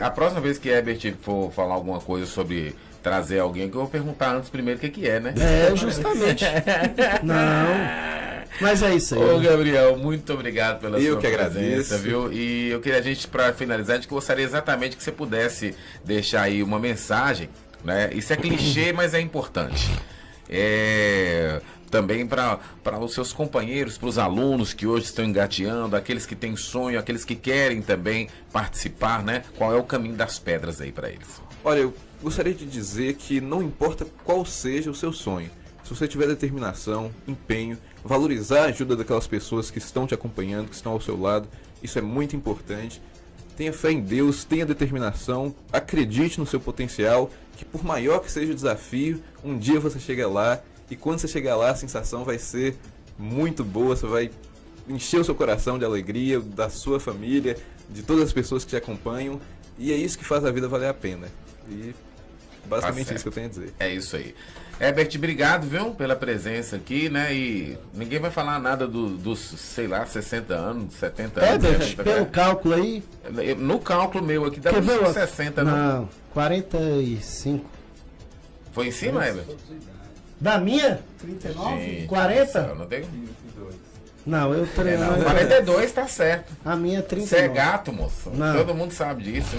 S1: a próxima vez que Herbert for falar alguma coisa sobre trazer alguém, que eu vou perguntar antes primeiro o que que é, né?
S4: É, justamente. Não. Mas é isso aí.
S1: Ô, Gabriel, muito obrigado pela
S5: Eu
S1: sua
S5: que
S1: presença,
S5: agradeço.
S1: viu? E eu queria, para finalizar, a gente gostaria exatamente que você pudesse deixar aí uma mensagem, né? Isso é clichê, mas é importante. Também para os seus companheiros, para os alunos que hoje estão engateando, aqueles que têm sonho, aqueles que querem também participar, né? Qual é o caminho das pedras aí para eles?
S5: Olha, eu gostaria de dizer que não importa qual seja o seu sonho, se você tiver determinação, empenho, valorizar a ajuda daquelas pessoas que estão te acompanhando, que estão ao seu lado, isso é muito importante. Tenha fé em Deus, tenha determinação, acredite no seu potencial, que por maior que seja o desafio, um dia você chega lá, e quando você chegar lá a sensação vai ser muito boa, você vai encher o seu coração de alegria, da sua família, de todas as pessoas que te acompanham, e é isso que faz a vida valer a pena. E basicamente
S1: Tá
S5: isso que eu tenho a dizer.
S1: É isso aí. Herbert, obrigado, viu, pela presença aqui, né? E ninguém vai falar nada dos, sei lá, 60 anos, 70 anos.
S4: Herbert,
S1: 70,
S4: pelo cálculo aí.
S1: No cálculo meu aqui, dá
S4: Quer ver?
S1: uns 60, não?
S4: Não, 45.
S1: Foi em cima, Herbert?
S4: Da minha?
S2: 39?
S1: Gente,
S4: 40?
S1: eu não tenho...
S4: Não, eu treino.
S1: Não, 42 tá certo.
S4: A minha é
S1: Você
S4: 39.
S1: é gato, moço.
S4: Não.
S1: Todo mundo sabe disso.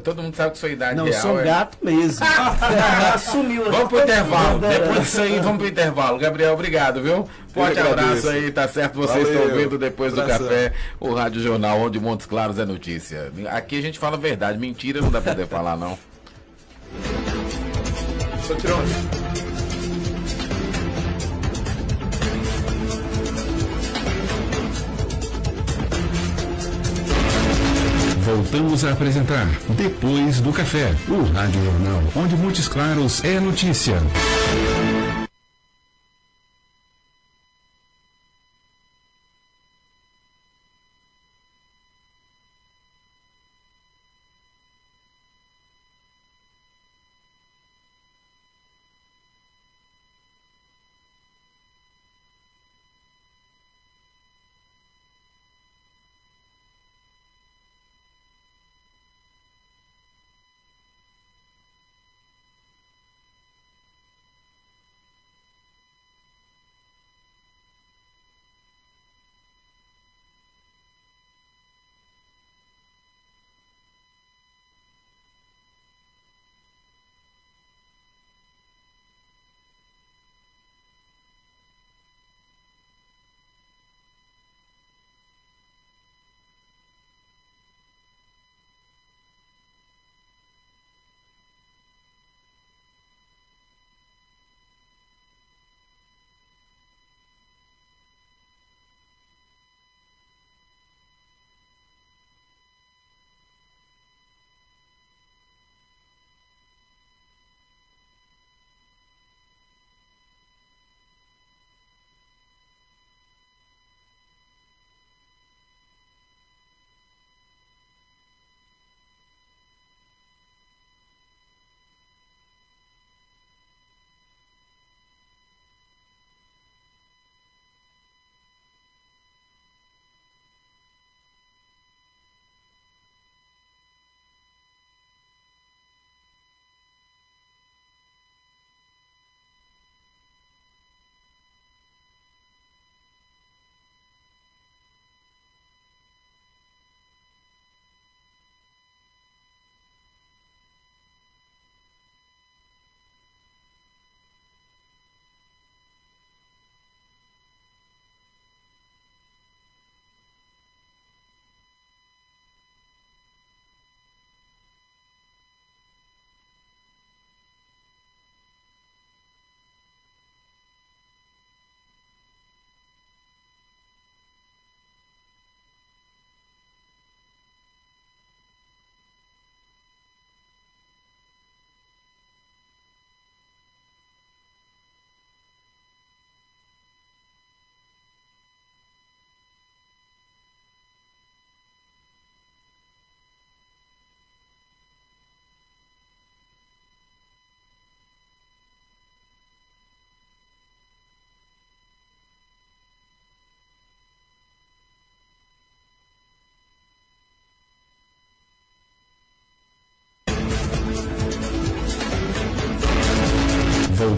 S1: Todo mundo sabe que sua idade
S4: Não, eu
S1: real
S4: sou
S1: é...
S4: gato mesmo. Assumiu.
S1: Vamos pro intervalo.
S4: Não,
S1: Depois disso aí, vamos pro intervalo. Gabriel, obrigado, viu? Forte abraço
S5: agradeço.
S1: aí, tá certo? Vocês
S5: Valeu.
S1: estão ouvindo depois do
S5: Abração.
S1: café, o Rádio Jornal, onde Montes Claros é notícia. Aqui a gente fala a verdade, mentira não dá pra poder falar, não.
S5: Só tirar um...
S3: Voltamos a apresentar Depois do Café, o Rádio Jornal, onde Montes Claros é notícia.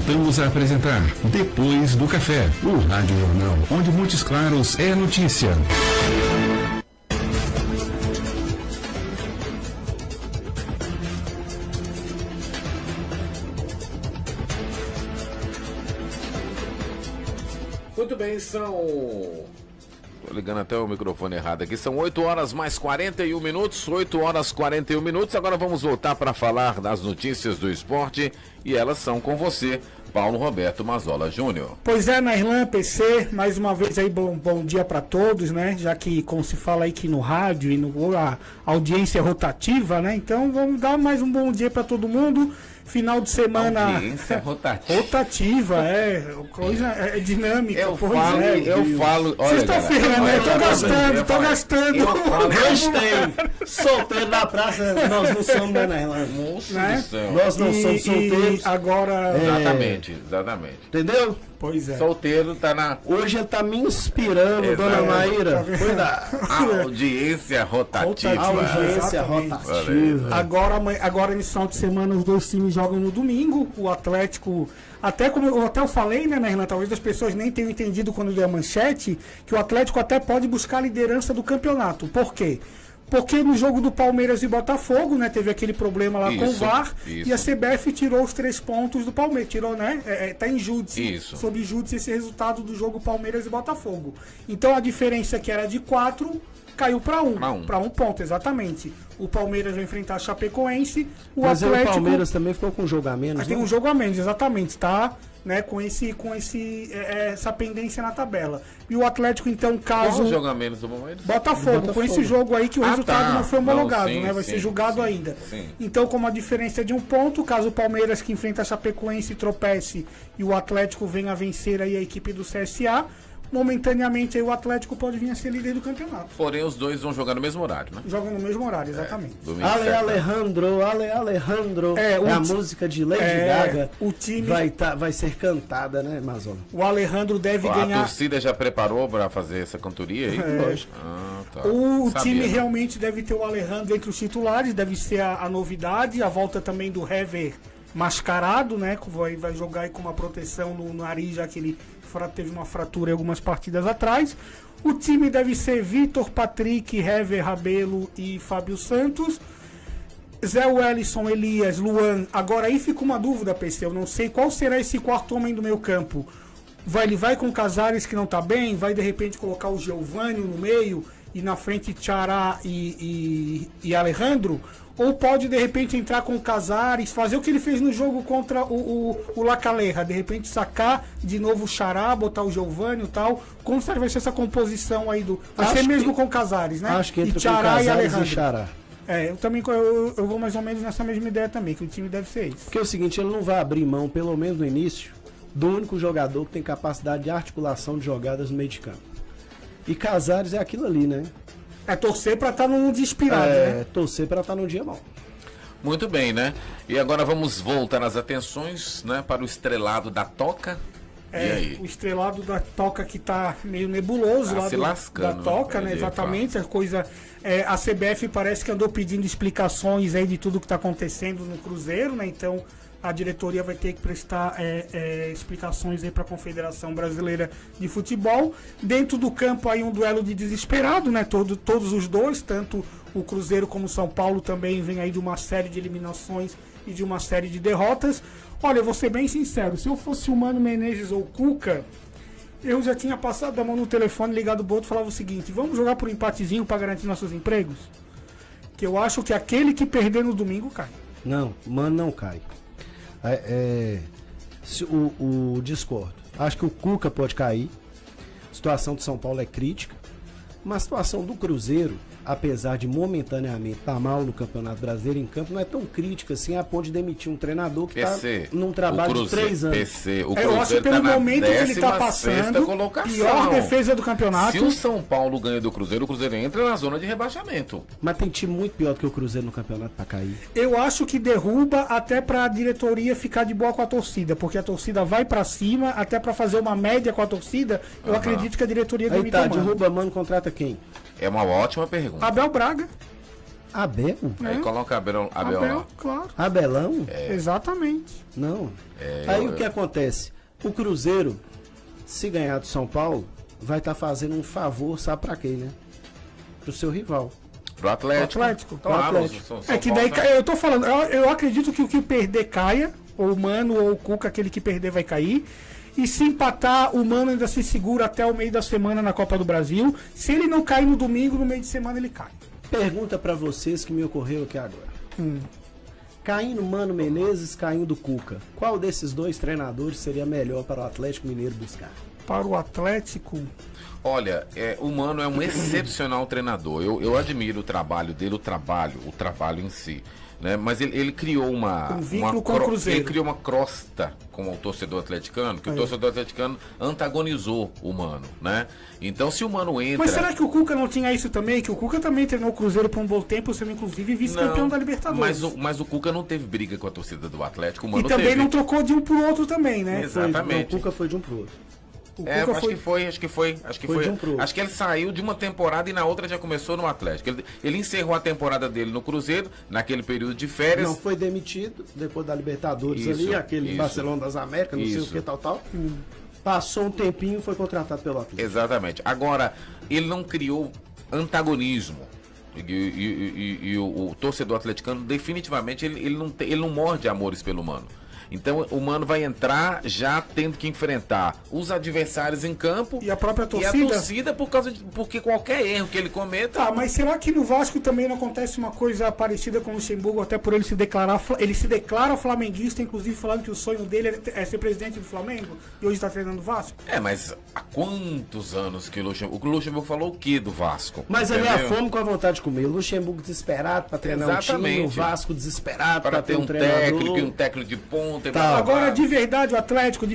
S3: Voltamos a apresentar Depois do Café, o Rádio Jornal, onde Montes Claros é notícia.
S1: Muito bem, Tô ligando até o microfone errado aqui. São 8 horas mais 41 minutos. 8 horas 41 minutos. Agora vamos voltar para falar das notícias do esporte. E elas são com você, Paulo Roberto Mazzola Júnior.
S2: Pois é, Nairlan, PC, mais uma vez aí bom dia para todos, né? Já que, como se fala aí que no rádio e a audiência é rotativa, né? Então vamos dar mais um bom dia para todo mundo. Final de semana.
S1: Audiência rotativa.
S2: Rotativa, coisa dinâmica.
S1: Eu falo.
S2: Sexta-feira, né? Tô gastando.
S4: Gostei. Solteiro da praça, nós não somos, né, Nairlan?
S2: Né?
S4: Nós não somos solteiros.
S2: Agora.
S1: Exatamente.
S4: Entendeu?
S2: Pois é.
S1: Solteiro tá na.
S4: Hoje ele tá me inspirando, dona Maíra.
S1: Audiência rotativa.
S4: Audiência rotativa.
S2: Agora nesse final de semana os dois times jogam no domingo. O Atlético, até como eu falei, né, Renan? Talvez as pessoas nem tenham entendido quando deu a manchete, que o Atlético até pode buscar a liderança do campeonato. Por quê? Porque no jogo do Palmeiras e Botafogo, né, teve aquele problema lá com o VAR e a CBF tirou os 3 pontos do Palmeiras. Tirou, né? Tá em júdice. Sob júdice esse resultado do jogo Palmeiras e Botafogo. Então a diferença que era de 4 caiu para 1. Para 1 ponto, exatamente. O Palmeiras vai enfrentar a Chapecoense.
S4: Mas Atlético... o Palmeiras também ficou com um jogo a menos,
S2: tem um jogo a menos, exatamente, tá? Né, com essa pendência na tabela. E o Atlético, então, caso...
S1: Qual jogo a menos do Palmeiras?
S2: Botafogo, com esse jogo aí que o resultado não foi homologado, né? Vai ser julgado ainda.
S1: Sim.
S2: Então, como a diferença é de 1 ponto, caso o Palmeiras que enfrenta a Chapecoense tropece e o Atlético venha a vencer aí a equipe do CSA, momentaneamente aí o Atlético pode vir a ser líder do campeonato.
S1: Porém, os dois vão jogar no mesmo horário, né?
S2: Jogam no mesmo horário, exatamente.
S4: Alejandro. É a música de Lady Gaga.
S2: O time
S4: vai ser cantada, né, Mazzola?
S2: O Alejandro deve ganhar.
S1: A torcida já preparou para fazer essa cantoria aí?
S4: Lógico.
S1: Tá.
S2: O time realmente deve ter o Alejandro entre os titulares, deve ser a novidade, a volta também do Hever mascarado, né? Vai jogar aí com uma proteção no nariz, já que ele teve uma fratura em algumas partidas atrás. O time deve ser Vitor, Patrick, Hever, Rabelo e Fábio Santos. Zé Wellison, Elias, Luan. Agora aí fica uma dúvida, PC. Eu não sei qual será esse quarto homem do meio campo. Ele vai com Casares, que não tá bem? Vai de repente colocar o Giovânio no meio e na frente Tchará e Alejandro? Ou pode de repente entrar com o Casares, fazer o que ele fez no jogo contra o Lacaleja, de repente sacar de novo o Xará, botar o Giovânio e tal. Como será que vai ser essa composição aí do... Vai ser mesmo com o Casares, né?
S4: Acho que entre Casares e Alejandro. Xará.
S2: Eu também eu vou mais ou menos nessa mesma ideia também, que o time deve ser isso.
S4: Porque é o seguinte, ele não vai abrir mão, pelo menos no início, do único jogador que tem capacidade de articulação de jogadas no meio de campo. E Casares é aquilo ali, né?
S2: Torcer para estar num dia inspirado, né?
S4: Torcer para estar num dia bom.
S1: Muito bem, né? E agora vamos voltar as atenções, né, para o estrelado da Toca. E aí?
S2: O estrelado da Toca que tá meio nebuloso lá da Toca, né? Exatamente, a coisa... a CBF parece que andou pedindo explicações aí de tudo que está acontecendo no Cruzeiro, né? Então a diretoria vai ter que prestar explicações aí para a Confederação Brasileira de Futebol. Dentro do campo aí um duelo de desesperado, né? Todos os dois, tanto o Cruzeiro como o São Paulo também vem aí de uma série de eliminações e de uma série de derrotas. Olha, eu vou ser bem sincero, se eu fosse o Mano Menezes ou o Cuca, eu já tinha passado a mão no telefone, ligado pro outro e falava o seguinte: vamos jogar por um empatezinho para garantir nossos empregos? Que eu acho que aquele que perder no domingo cai.
S4: Não, Mano não cai. O discordo. Acho que o Cuca pode cair. A situação do São Paulo é crítica. Mas a situação do Cruzeiro, apesar de momentaneamente estar mal no Campeonato Brasileiro em campo, não é tão crítica assim a ponto de demitir um treinador que está num trabalho de 3 anos.
S2: Eu acho que pelo momento que ele está passando, pior defesa do campeonato.
S1: Se o São Paulo ganha do Cruzeiro, o Cruzeiro entra na zona de rebaixamento.
S4: Mas tem time muito pior do que o Cruzeiro no campeonato para cair.
S2: Eu acho que derruba até para a diretoria ficar de boa com a torcida, porque a torcida vai para cima, até para fazer uma média com a torcida. Eu acredito que a diretoria
S4: demita. Derruba, Mano, contrata quem?
S1: É uma ótima pergunta.
S2: Abel Braga.
S4: Abel?
S1: Aí coloca Abel lá.
S2: Claro.
S4: Abelão?
S2: Exatamente.
S4: Não. Aí o que acontece? O Cruzeiro, se ganhar do São Paulo, vai estar fazendo um favor, sabe pra quem, né? Pro seu rival.
S1: Pro Atlético. Claro.
S2: É que daí, eu tô falando, eu acredito que o que perder caia, ou o Mano ou o Cuca, aquele que perder vai cair. E se empatar, o Mano ainda se segura até o meio da semana na Copa do Brasil. Se ele não cair no domingo, no meio de semana ele cai.
S4: Pergunta pra vocês que me ocorreu aqui agora. Caindo Mano Menezes, caindo Cuca. Qual desses dois treinadores seria melhor para o Atlético Mineiro buscar?
S2: Para o Atlético...
S1: Olha, o Mano é um excepcional treinador. Eu admiro o trabalho dele, o trabalho em si. Né? Mas ele criou
S2: um vínculo com o Cruzeiro.
S1: Ele criou uma crosta com o torcedor atleticano, que o torcedor atleticano antagonizou o Mano, né? Então, se o Mano entra...
S2: Mas será que o Cuca não tinha isso também? Que o Cuca também treinou o Cruzeiro por um bom tempo, sendo inclusive vice-campeão da Libertadores.
S1: Mas o Cuca não teve briga com a torcida do Atlético. O Mano
S2: e também
S1: teve.
S2: não trocou de um pro outro também, né?
S1: Exatamente.
S4: O Cuca foi de um pro outro.
S1: Acho que ele saiu de uma temporada e na outra já começou no Atlético. Ele encerrou a temporada dele no Cruzeiro, naquele período de férias.
S4: Não foi demitido depois da Libertadores ali, aquele Barcelona das Américas, não sei o que, tal. Passou um tempinho e foi contratado pelo Atlético.
S1: Exatamente. Agora, ele não criou antagonismo. E o torcedor atleticano, definitivamente, ele não morde amores pelo Mano. Então o Mano vai entrar já tendo que enfrentar os adversários em campo
S2: e a própria torcida.
S1: E a torcida porque qualquer erro que ele cometa...
S2: Tá, mas será que no Vasco também não acontece uma coisa parecida com o Luxemburgo, até por ele se declara flamenguista, inclusive falando que o sonho dele é ser presidente do Flamengo e hoje está treinando o Vasco?
S1: Mas há quantos anos que o Luxemburgo falou o que do Vasco?
S4: Mas ele é a fome com a vontade de comer. O Luxemburgo desesperado para treinar um time, o Vasco desesperado para ter um
S1: técnico de ponta.
S2: Tá. Agora, de verdade, o Atlético,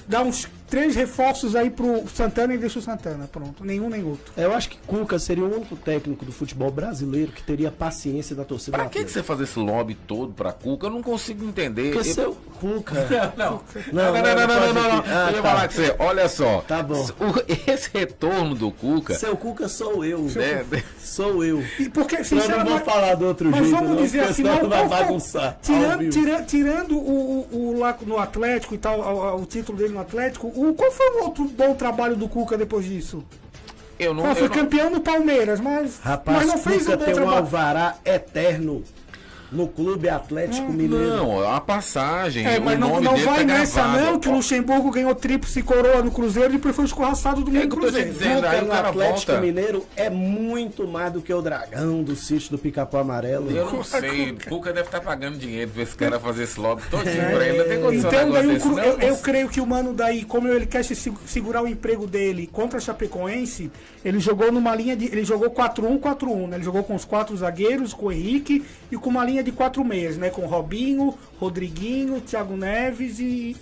S2: dá uns 3 reforços aí pro Santana e deixa o Santana, pronto. Nenhum nem outro.
S4: Eu acho que Cuca seria o único técnico do futebol brasileiro que teria paciência da torcida.
S1: Pra que você fazer esse lobby todo pra Cuca? Eu não consigo entender.
S4: Porque seu Cuca...
S1: Não. Eu ia falar com você, olha só.
S4: Tá bom.
S1: Esse retorno do Cuca...
S4: Seu Cuca sou eu. Sou eu.
S2: E porque,
S4: eu não vou falar do outro jeito,
S2: vamos dizer assim,
S4: não vai bagunçar.
S2: Tirando o lá no Atlético e tal, o título dele no Atlético, qual foi o outro bom trabalho do Cuca depois disso? Foi campeão no Palmeiras, mas não fez
S4: Cuca
S2: um bom
S4: tem
S2: trabalho.
S4: Um alvará eterno no Clube Atlético Mineiro.
S1: Não, a passagem.
S2: Mas não vai nessa não, que o Luxemburgo ganhou tríplice coroa no Cruzeiro e depois foi escorraçado do meio Cruzeiro.
S4: Cuca no Atlético Mineiro é muito mais do que o Dragão do sítio do Pica-Pau Amarelo.
S1: Eu não sei, o Cuca deve estar pagando dinheiro pra esse cara fazer esse lobby todinho pra ele. Não tem condição
S2: então,
S1: daí
S2: eu creio que o Mano daí, como ele quer segurar o emprego dele contra a Chapecoense, ele jogou numa linha de... Ele jogou 4-1-4-1, né? Ele jogou com os 4 zagueiros, com o Henrique e com uma linha de 4 meias, né? Com Robinho, Rodriguinho, Thiago Neves e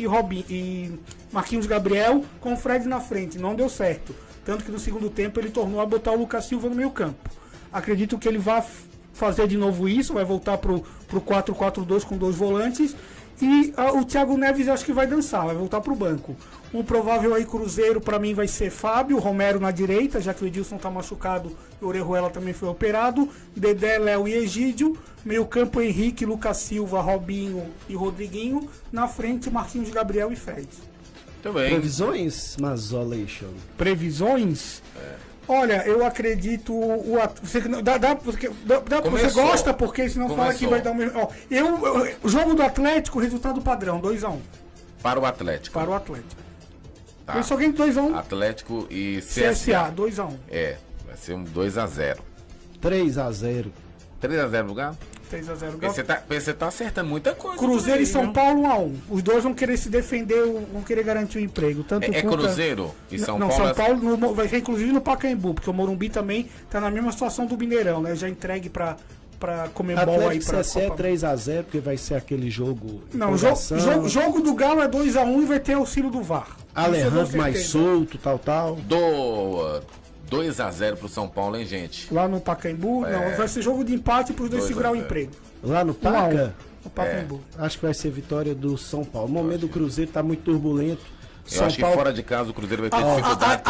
S2: Marquinhos Gabriel com o Fred na frente. Não deu certo. Tanto que no segundo tempo ele tornou a botar o Lucas Silva no meio campo. Acredito que ele vai fazer de novo isso, vai voltar pro 4-4-2 com 2 volantes. E o Thiago Neves acho que vai dançar, vai voltar pro banco. Um provável aí Cruzeiro para mim vai ser Fábio, Romero na direita, já que o Edilson tá machucado e o Orejuela também foi operado. Dedé, Léo e Egídio. Meio campo Henrique, Lucas Silva, Robinho e Rodriguinho. Na frente Marquinhos Gabriel e Fred.
S1: Também.
S4: Previsões, Mazolation?
S2: Previsões? Olha, eu acredito. Você gosta, porque senão fala que vai dar o mesmo. O jogo do Atlético, resultado padrão, 2-1.
S1: Para o Atlético.
S2: Para o Atlético.
S1: Tá.
S2: Eu só ganho 2-1.
S1: Atlético e
S2: CSA, 2-1.
S1: Vai ser um 2-0.
S4: 3-0.
S1: 3-0 no lugar?
S2: 3-0.
S1: Você tá acertando muita coisa.
S2: Cruzeiro e São Paulo 1-1. Os dois vão querer se defender, vão querer garantir o emprego. Tanto
S1: Cruzeiro e São Paulo?
S2: Não, São Paulo vai ser inclusive no Pacaembu, porque o Morumbi também tá na mesma situação do Mineirão, né? Já entregue pra Comembol aí pra
S4: CSE é 3-0, porque vai ser aquele jogo.
S2: Não, jogo do Galo é 2-1 e vai ter auxílio do VAR.
S4: Alejandro mais solto, tal.
S1: 2-0 pro São Paulo, hein, gente?
S2: Lá no Pacaembu? Não, vai ser jogo de empate pros dois segurar o emprego.
S4: Lá no Paca?
S2: No Pacaembu.
S4: Acho que vai ser vitória do São Paulo. O momento do Cruzeiro tá muito turbulento.
S1: Eu acho que fora de casa o Cruzeiro vai ter dificuldade.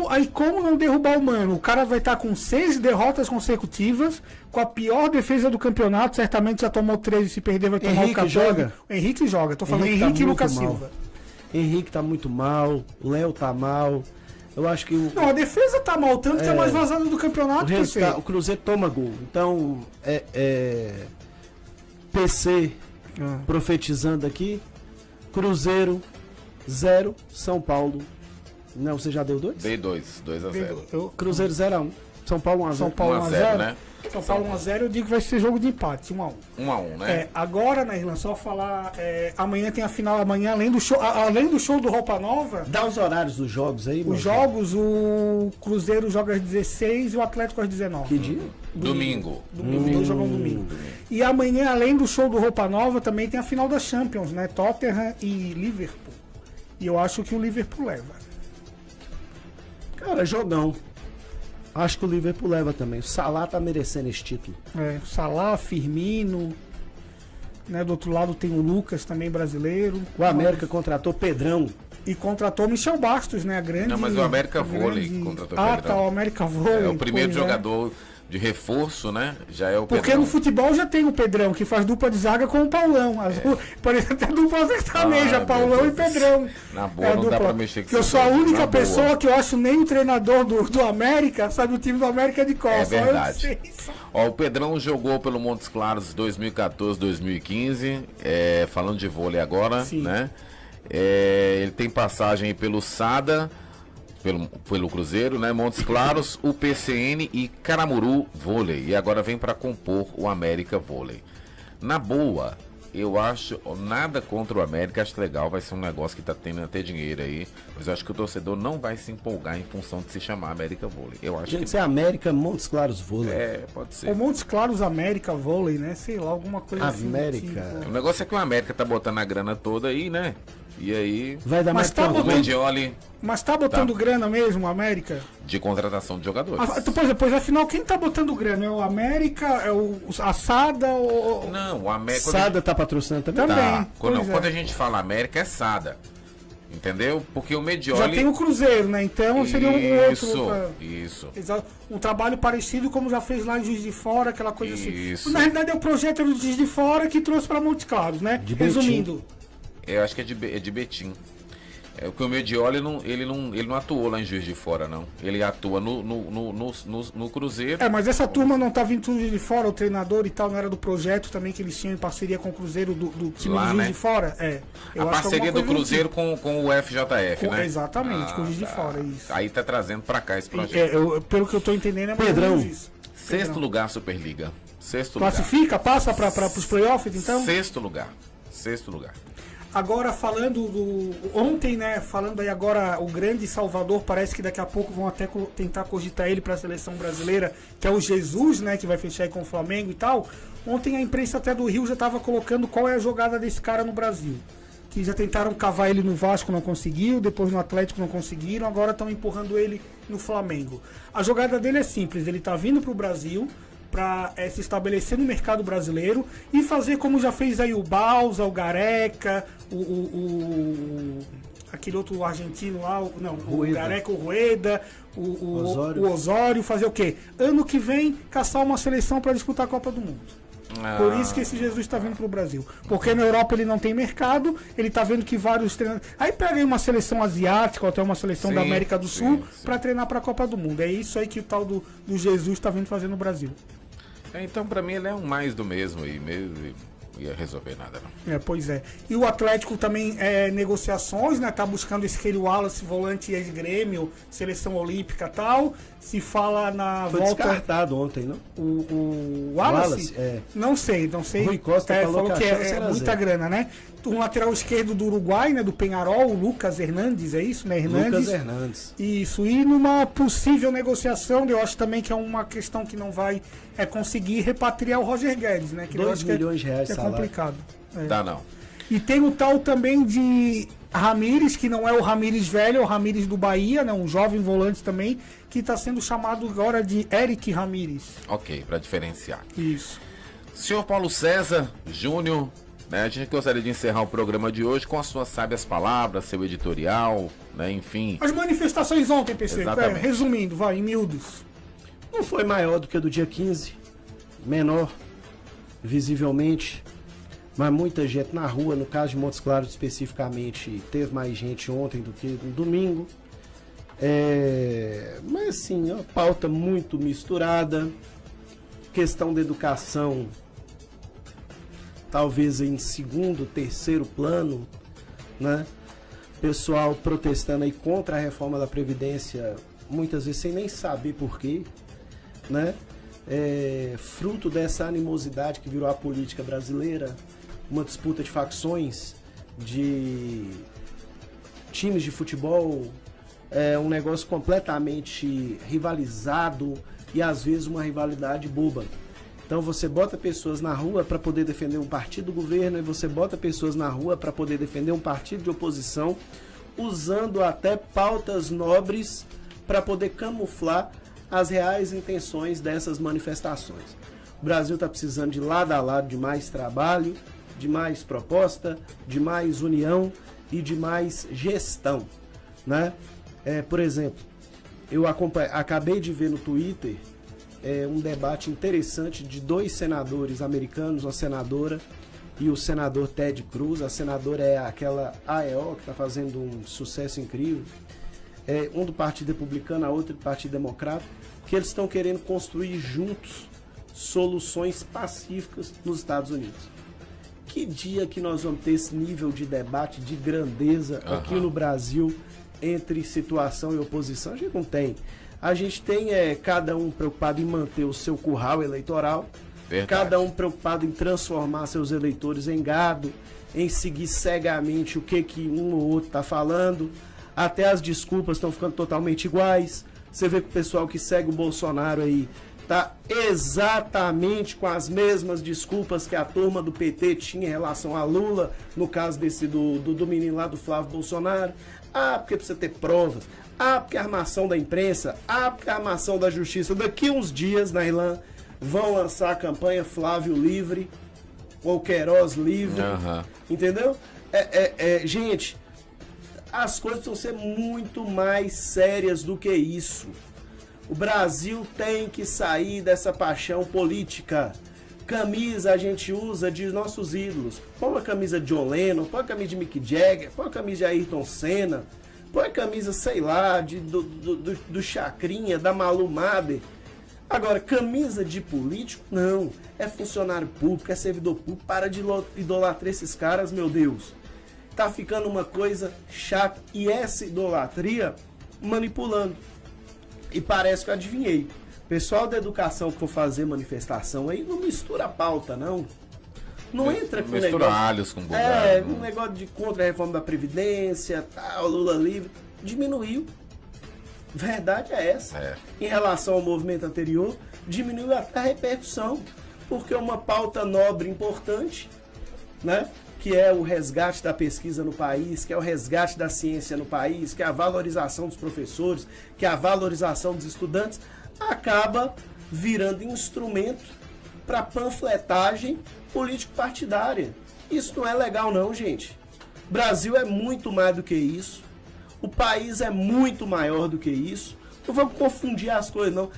S2: Aí como não derrubar o Mano? O cara vai estar com 6 derrotas consecutivas, com a pior defesa do campeonato, certamente já tomou 13, se perder vai tomar o 14.
S4: Joga?
S2: Henrique joga, tô falando Henrique e Lucas Silva.
S4: Henrique tá muito mal, o Léo tá mal. Eu acho que
S2: Não, a defesa tá mal, tanto que é mais vazado do campeonato.
S4: O Cruzeiro toma gol. Então, PC profetizando aqui, Cruzeiro 0, São Paulo. Não, você já deu 2?
S1: Dei 2-0.
S4: Cruzeiro 0-1. São Paulo 1-0.
S2: São Paulo
S1: 1-0, né?
S2: São Paulo 1-0, eu digo que vai ser jogo de empate, 1-1.
S1: 1-1, né?
S2: Agora, né, Irlan, só falar, amanhã tem a final, amanhã, além do show do Roupa Nova...
S4: Dá os horários dos jogos aí,
S2: Os jogos, o Cruzeiro joga às 16 e o Atlético às 19.
S4: Que dia?
S2: Domingo. Dois jogam domingo. E amanhã, além do show do Roupa Nova, também tem a final da Champions, né? Tottenham e Liverpool. E eu acho que o Liverpool leva.
S4: Cara, jogão. Acho que o Liverpool leva também. O Salah tá merecendo esse título.
S2: Salah, Firmino. Né, do outro lado tem o Lucas, também brasileiro.
S4: O América contratou Pedrão.
S2: E contratou Michel Bastos, né? A grande.
S1: Não, mas o América Vôlei contratou Pedrão.
S2: Tá, o América Vôlei.
S1: É o primeiro jogador de reforço, né? Já é o
S2: Porque
S1: Pedrão.
S2: no futebol já tem o Pedrão, que faz dupla de zaga com o Paulão. Parece até dupla sertaneja, Paulão e Pedrão.
S1: Na boa, não dá pra mexer com isso.
S2: Eu sou a única pessoa que eu acho nem o treinador do América, sabe, o time do América de Costa.
S1: É verdade. Ó, o Pedrão jogou pelo Montes Claros 2014, 2015. Falando de vôlei agora, sim, né? Ele tem passagem aí pelo Sada, pelo Cruzeiro, né? Montes Claros, o PCN e Caramuru Vôlei. E agora vem para compor o América Vôlei. Na boa, eu acho, nada contra o América, acho legal, vai ser um negócio que tá tendo até dinheiro aí, mas eu acho que o torcedor não vai se empolgar em função de se chamar América Vôlei. Eu acho
S4: que América Montes Claros Vôlei.
S1: Pode ser.
S2: O Montes Claros América Vôlei, né? Sei lá, alguma coisa
S4: América.
S2: assim.
S1: O negócio é que o América tá botando a grana toda aí, né? E aí...
S4: Vai dar mais
S2: tempo.
S1: O Medioli...
S2: Mas tá botando grana mesmo, o América?
S1: De contratação de jogadores.
S2: Pois afinal, quem tá botando grana? É o América? É a Sada?
S1: Não, o América...
S4: Sada tá patrocinando também?
S1: Tá. Quando a gente fala América, é Sada. Entendeu? Porque o Medioli...
S2: Já tem o Cruzeiro, né? Então seria um outro...
S1: Isso.
S2: Um trabalho parecido como já fez lá em Juiz de Fora, aquela coisa assim.
S1: Isso.
S2: Na realidade é o projeto do Juiz de Fora que trouxe pra Montes Claros, né? Resumindo.
S1: Eu acho que é de Betim. Porque o Medioli ele não atuou lá em Juiz de Fora, não. Ele atua no Cruzeiro.
S2: Mas essa turma não tá vindo tudo de fora, o treinador e tal, não era do projeto também que eles tinham em parceria com o Cruzeiro do time lá, de Juiz de Fora?
S1: A parceria do Cruzeiro com o FJF, né?
S2: Exatamente, com o Juiz de Fora, isso.
S1: Aí tá trazendo pra cá esse projeto.
S2: Pelo que eu tô entendendo é mais
S4: Pedrão.
S2: Isso.
S1: Sexto lugar, Superliga.
S2: Classifica? Passa para os playoffs, então?
S1: Sexto lugar.
S2: Agora falando ontem, né? Falando aí agora o grande Salvador, parece que daqui a pouco vão até tentar cogitar ele para a seleção brasileira, que é o Jesus, né? Que vai fechar aí com o Flamengo e tal. Ontem a imprensa até do Rio já estava colocando qual é a jogada desse cara no Brasil. Que já tentaram cavar ele no Vasco, não conseguiu, depois no Atlético não conseguiram, agora estão empurrando ele no Flamengo. A jogada dele é simples, ele tá vindo pro Brasil para se estabelecer no mercado brasileiro e fazer como já fez aí o Bausa, o Gareca, aquele outro argentino lá, o Gareca, o Rueda, o Osório, fazer o quê? Ano que vem, caçar uma seleção para disputar a Copa do Mundo. Por isso que esse Jesus está vindo pro Brasil. Porque na Europa ele não tem mercado, ele tá vendo que vários treinadores... Aí pega aí uma seleção asiática ou até uma seleção da América do Sul para treinar para a Copa do Mundo. É isso aí que o tal do Jesus está vindo fazer no Brasil.
S1: Então, para mim, ele é um mais do mesmo e mesmo ia resolver nada, não.
S2: Pois é. E o Atlético também negociações, né? Tá buscando esse Keylor Wallace, volante ex-grêmio, seleção olímpica e tal. Se fala na
S4: Foi
S2: volta...
S4: descartado ontem, não?
S2: O Wallace? Não sei.
S4: Rui Costa falou que
S2: é muita grana, né? Um lateral esquerdo do Uruguai, né? Do Penharol, o Lucas Hernandes, é isso, né?
S4: Lucas Hernandes.
S2: Isso. E numa possível negociação, eu acho também que é uma questão que não vai conseguir repatriar o Roger Guedes, né? Que
S4: 2 milhões de reais
S2: é complicado.
S1: Dá não.
S2: E tem o tal também de Ramires, que não é o Ramires velho, é o Ramires do Bahia, né? Um jovem volante também, que está sendo chamado agora de Eric Ramires.
S1: Ok, para diferenciar.
S2: Isso.
S1: Senhor Paulo César Júnior, né? A gente gostaria de encerrar o programa de hoje com as suas sábias palavras, seu editorial, né? Enfim.
S2: As manifestações ontem, PC, resumindo, vai, em miúdos.
S4: Não foi maior do que a do dia 15, menor, visivelmente, mas muita gente na rua. No caso de Montes Claros especificamente, teve mais gente ontem do que no domingo. Mas assim, uma pauta muito misturada, questão da educação talvez em segundo, terceiro plano, né? Pessoal protestando aí contra a reforma da Previdência, muitas vezes sem nem saber porquê, né? Fruto dessa animosidade que virou a política brasileira, uma disputa de facções, de times de futebol, um negócio completamente rivalizado e às vezes uma rivalidade boba. Então você bota pessoas na rua para poder defender um partido do governo e você bota pessoas na rua para poder defender um partido de oposição, usando até pautas nobres para poder camuflar as reais intenções dessas manifestações. O Brasil está precisando de lado a lado de mais trabalho, de mais proposta, de mais união e de mais gestão, né? Por exemplo, eu acabei de ver no Twitter um debate interessante de 2 senadores americanos, uma senadora e o senador Ted Cruz. A senadora é aquela AEO que está fazendo um sucesso incrível, um do Partido Republicano, a outra do Partido Democrata, que eles estão querendo construir juntos soluções pacíficas nos Estados Unidos. Que dia que nós vamos ter esse nível de debate, de grandeza aqui no Brasil entre situação e oposição? A gente não tem. A gente tem cada um preocupado em manter o seu curral eleitoral, verdade. Cada um preocupado em transformar seus eleitores em gado, em seguir cegamente o que um ou outro está falando. Até as desculpas estão ficando totalmente iguais. Você vê que o pessoal que segue o Bolsonaro aí tá exatamente com as mesmas desculpas que a turma do PT tinha em relação a Lula, no caso do menino lá do Flávio Bolsonaro. Porque precisa ter provas. Porque a armação da imprensa. Porque a armação da justiça. Daqui uns dias, na Irlanda, vão lançar a campanha Flávio Livre ou Queiroz Livre. Entendeu? Gente, as coisas precisam ser muito mais sérias do que isso. O Brasil tem que sair dessa paixão política. Camisa a gente usa de nossos ídolos. Põe a camisa de John Lennon, põe a camisa de Mick Jagger, põe a camisa de Ayrton Senna, põe a camisa, sei lá, do Chacrinha, da Malu Mader. Agora, camisa de político, não. É funcionário público, é servidor público. Para de idolatrar esses caras, meu Deus. Tá ficando uma coisa chata. E essa idolatria manipulando. E parece que eu adivinhei. Pessoal da educação que for fazer manifestação aí, não mistura a pauta, não. Não entra com
S1: mistura
S4: negócio...
S1: alhos com bugado.
S4: Um negócio de contra a reforma da Previdência, tal, Lula livre. Diminuiu. Verdade é essa. Em relação ao movimento anterior, diminuiu até a repercussão. Porque uma pauta nobre importante, né? Que é o resgate da pesquisa no país, que é o resgate da ciência no país, que é a valorização dos professores, que é a valorização dos estudantes, acaba virando instrumento para panfletagem político-partidária. Isso não é legal não, gente. O Brasil é muito mais do que isso. O país é muito maior do que isso. Não vamos confundir as coisas, não.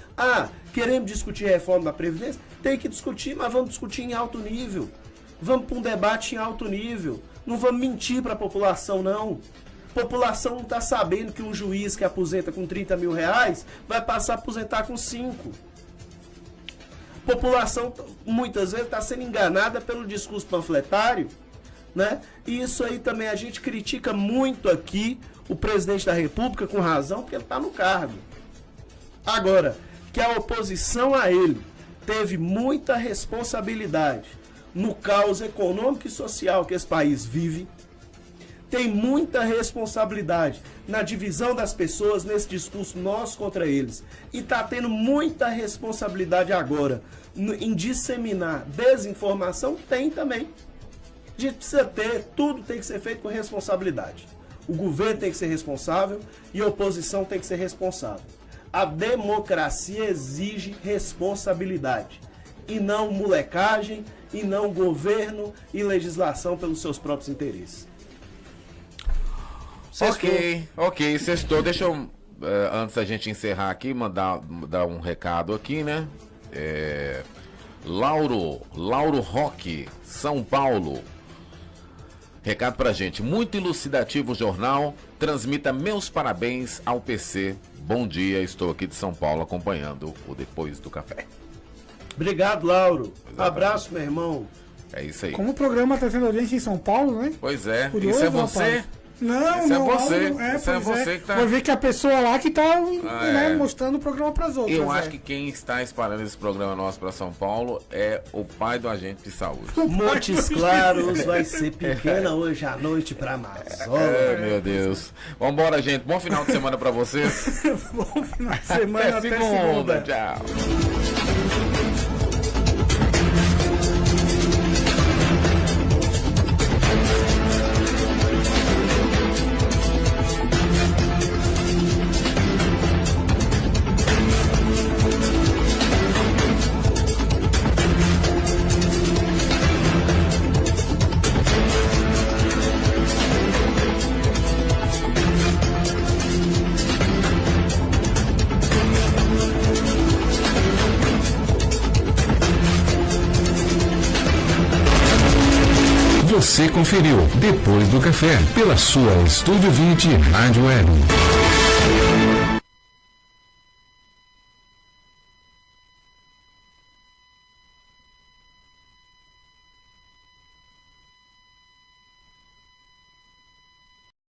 S4: Queremos discutir a reforma da Previdência? Tem que discutir, mas vamos discutir em alto nível. Vamos para um debate em alto nível. Não vamos mentir para a população, não. A população não está sabendo que um juiz que aposenta com 30 mil reais vai passar a aposentar com 5. A população, muitas vezes, está sendo enganada pelo discurso panfletário, né? E isso aí também a gente critica muito aqui o presidente da República, com razão, porque ele está no cargo. Agora, que a oposição a ele teve muita responsabilidade no caos econômico e social que esse país vive, tem muita responsabilidade na divisão das pessoas, nesse discurso nós contra eles, e está tendo muita responsabilidade agora em disseminar desinformação, tem também. A gente precisa ter, tudo tem que ser feito com responsabilidade. O governo tem que ser responsável e a oposição tem que ser responsável. A democracia exige responsabilidade e não molecagem e não governo e legislação pelos seus próprios interesses.
S1: Ok, sextou. Deixa eu, antes da gente encerrar aqui, dar um recado aqui, né? Lauro Roque, São Paulo. Recado pra gente. Muito elucidativo o jornal. Transmita meus parabéns ao PC. Bom dia, estou aqui de São Paulo acompanhando o Depois do Café.
S4: Obrigado, Lauro.
S1: Exatamente.
S4: Abraço, meu irmão.
S1: É isso aí.
S2: Como o programa está tendo audiência em São Paulo, né?
S1: Pois é.
S2: Curioso,
S1: Isso é você?
S2: rapaz. Não,
S1: Isso é
S2: não,
S1: você.
S2: não,
S1: Isso é você que tá...
S2: Vou ver que a pessoa lá que tá mostrando o programa para as outras.
S1: Eu acho que quem está espalhando esse programa nosso para São Paulo é o pai do agente de saúde.
S4: Montes Claros vai ser pequena hoje à noite para Amazonas.
S1: Meu Deus. Vambora, gente. Bom final de semana para vocês.
S2: Bom final de semana,
S1: até segunda. Tchau.
S3: Você conferiu Depois do Café pela sua Estúdio 20 Rádio Web.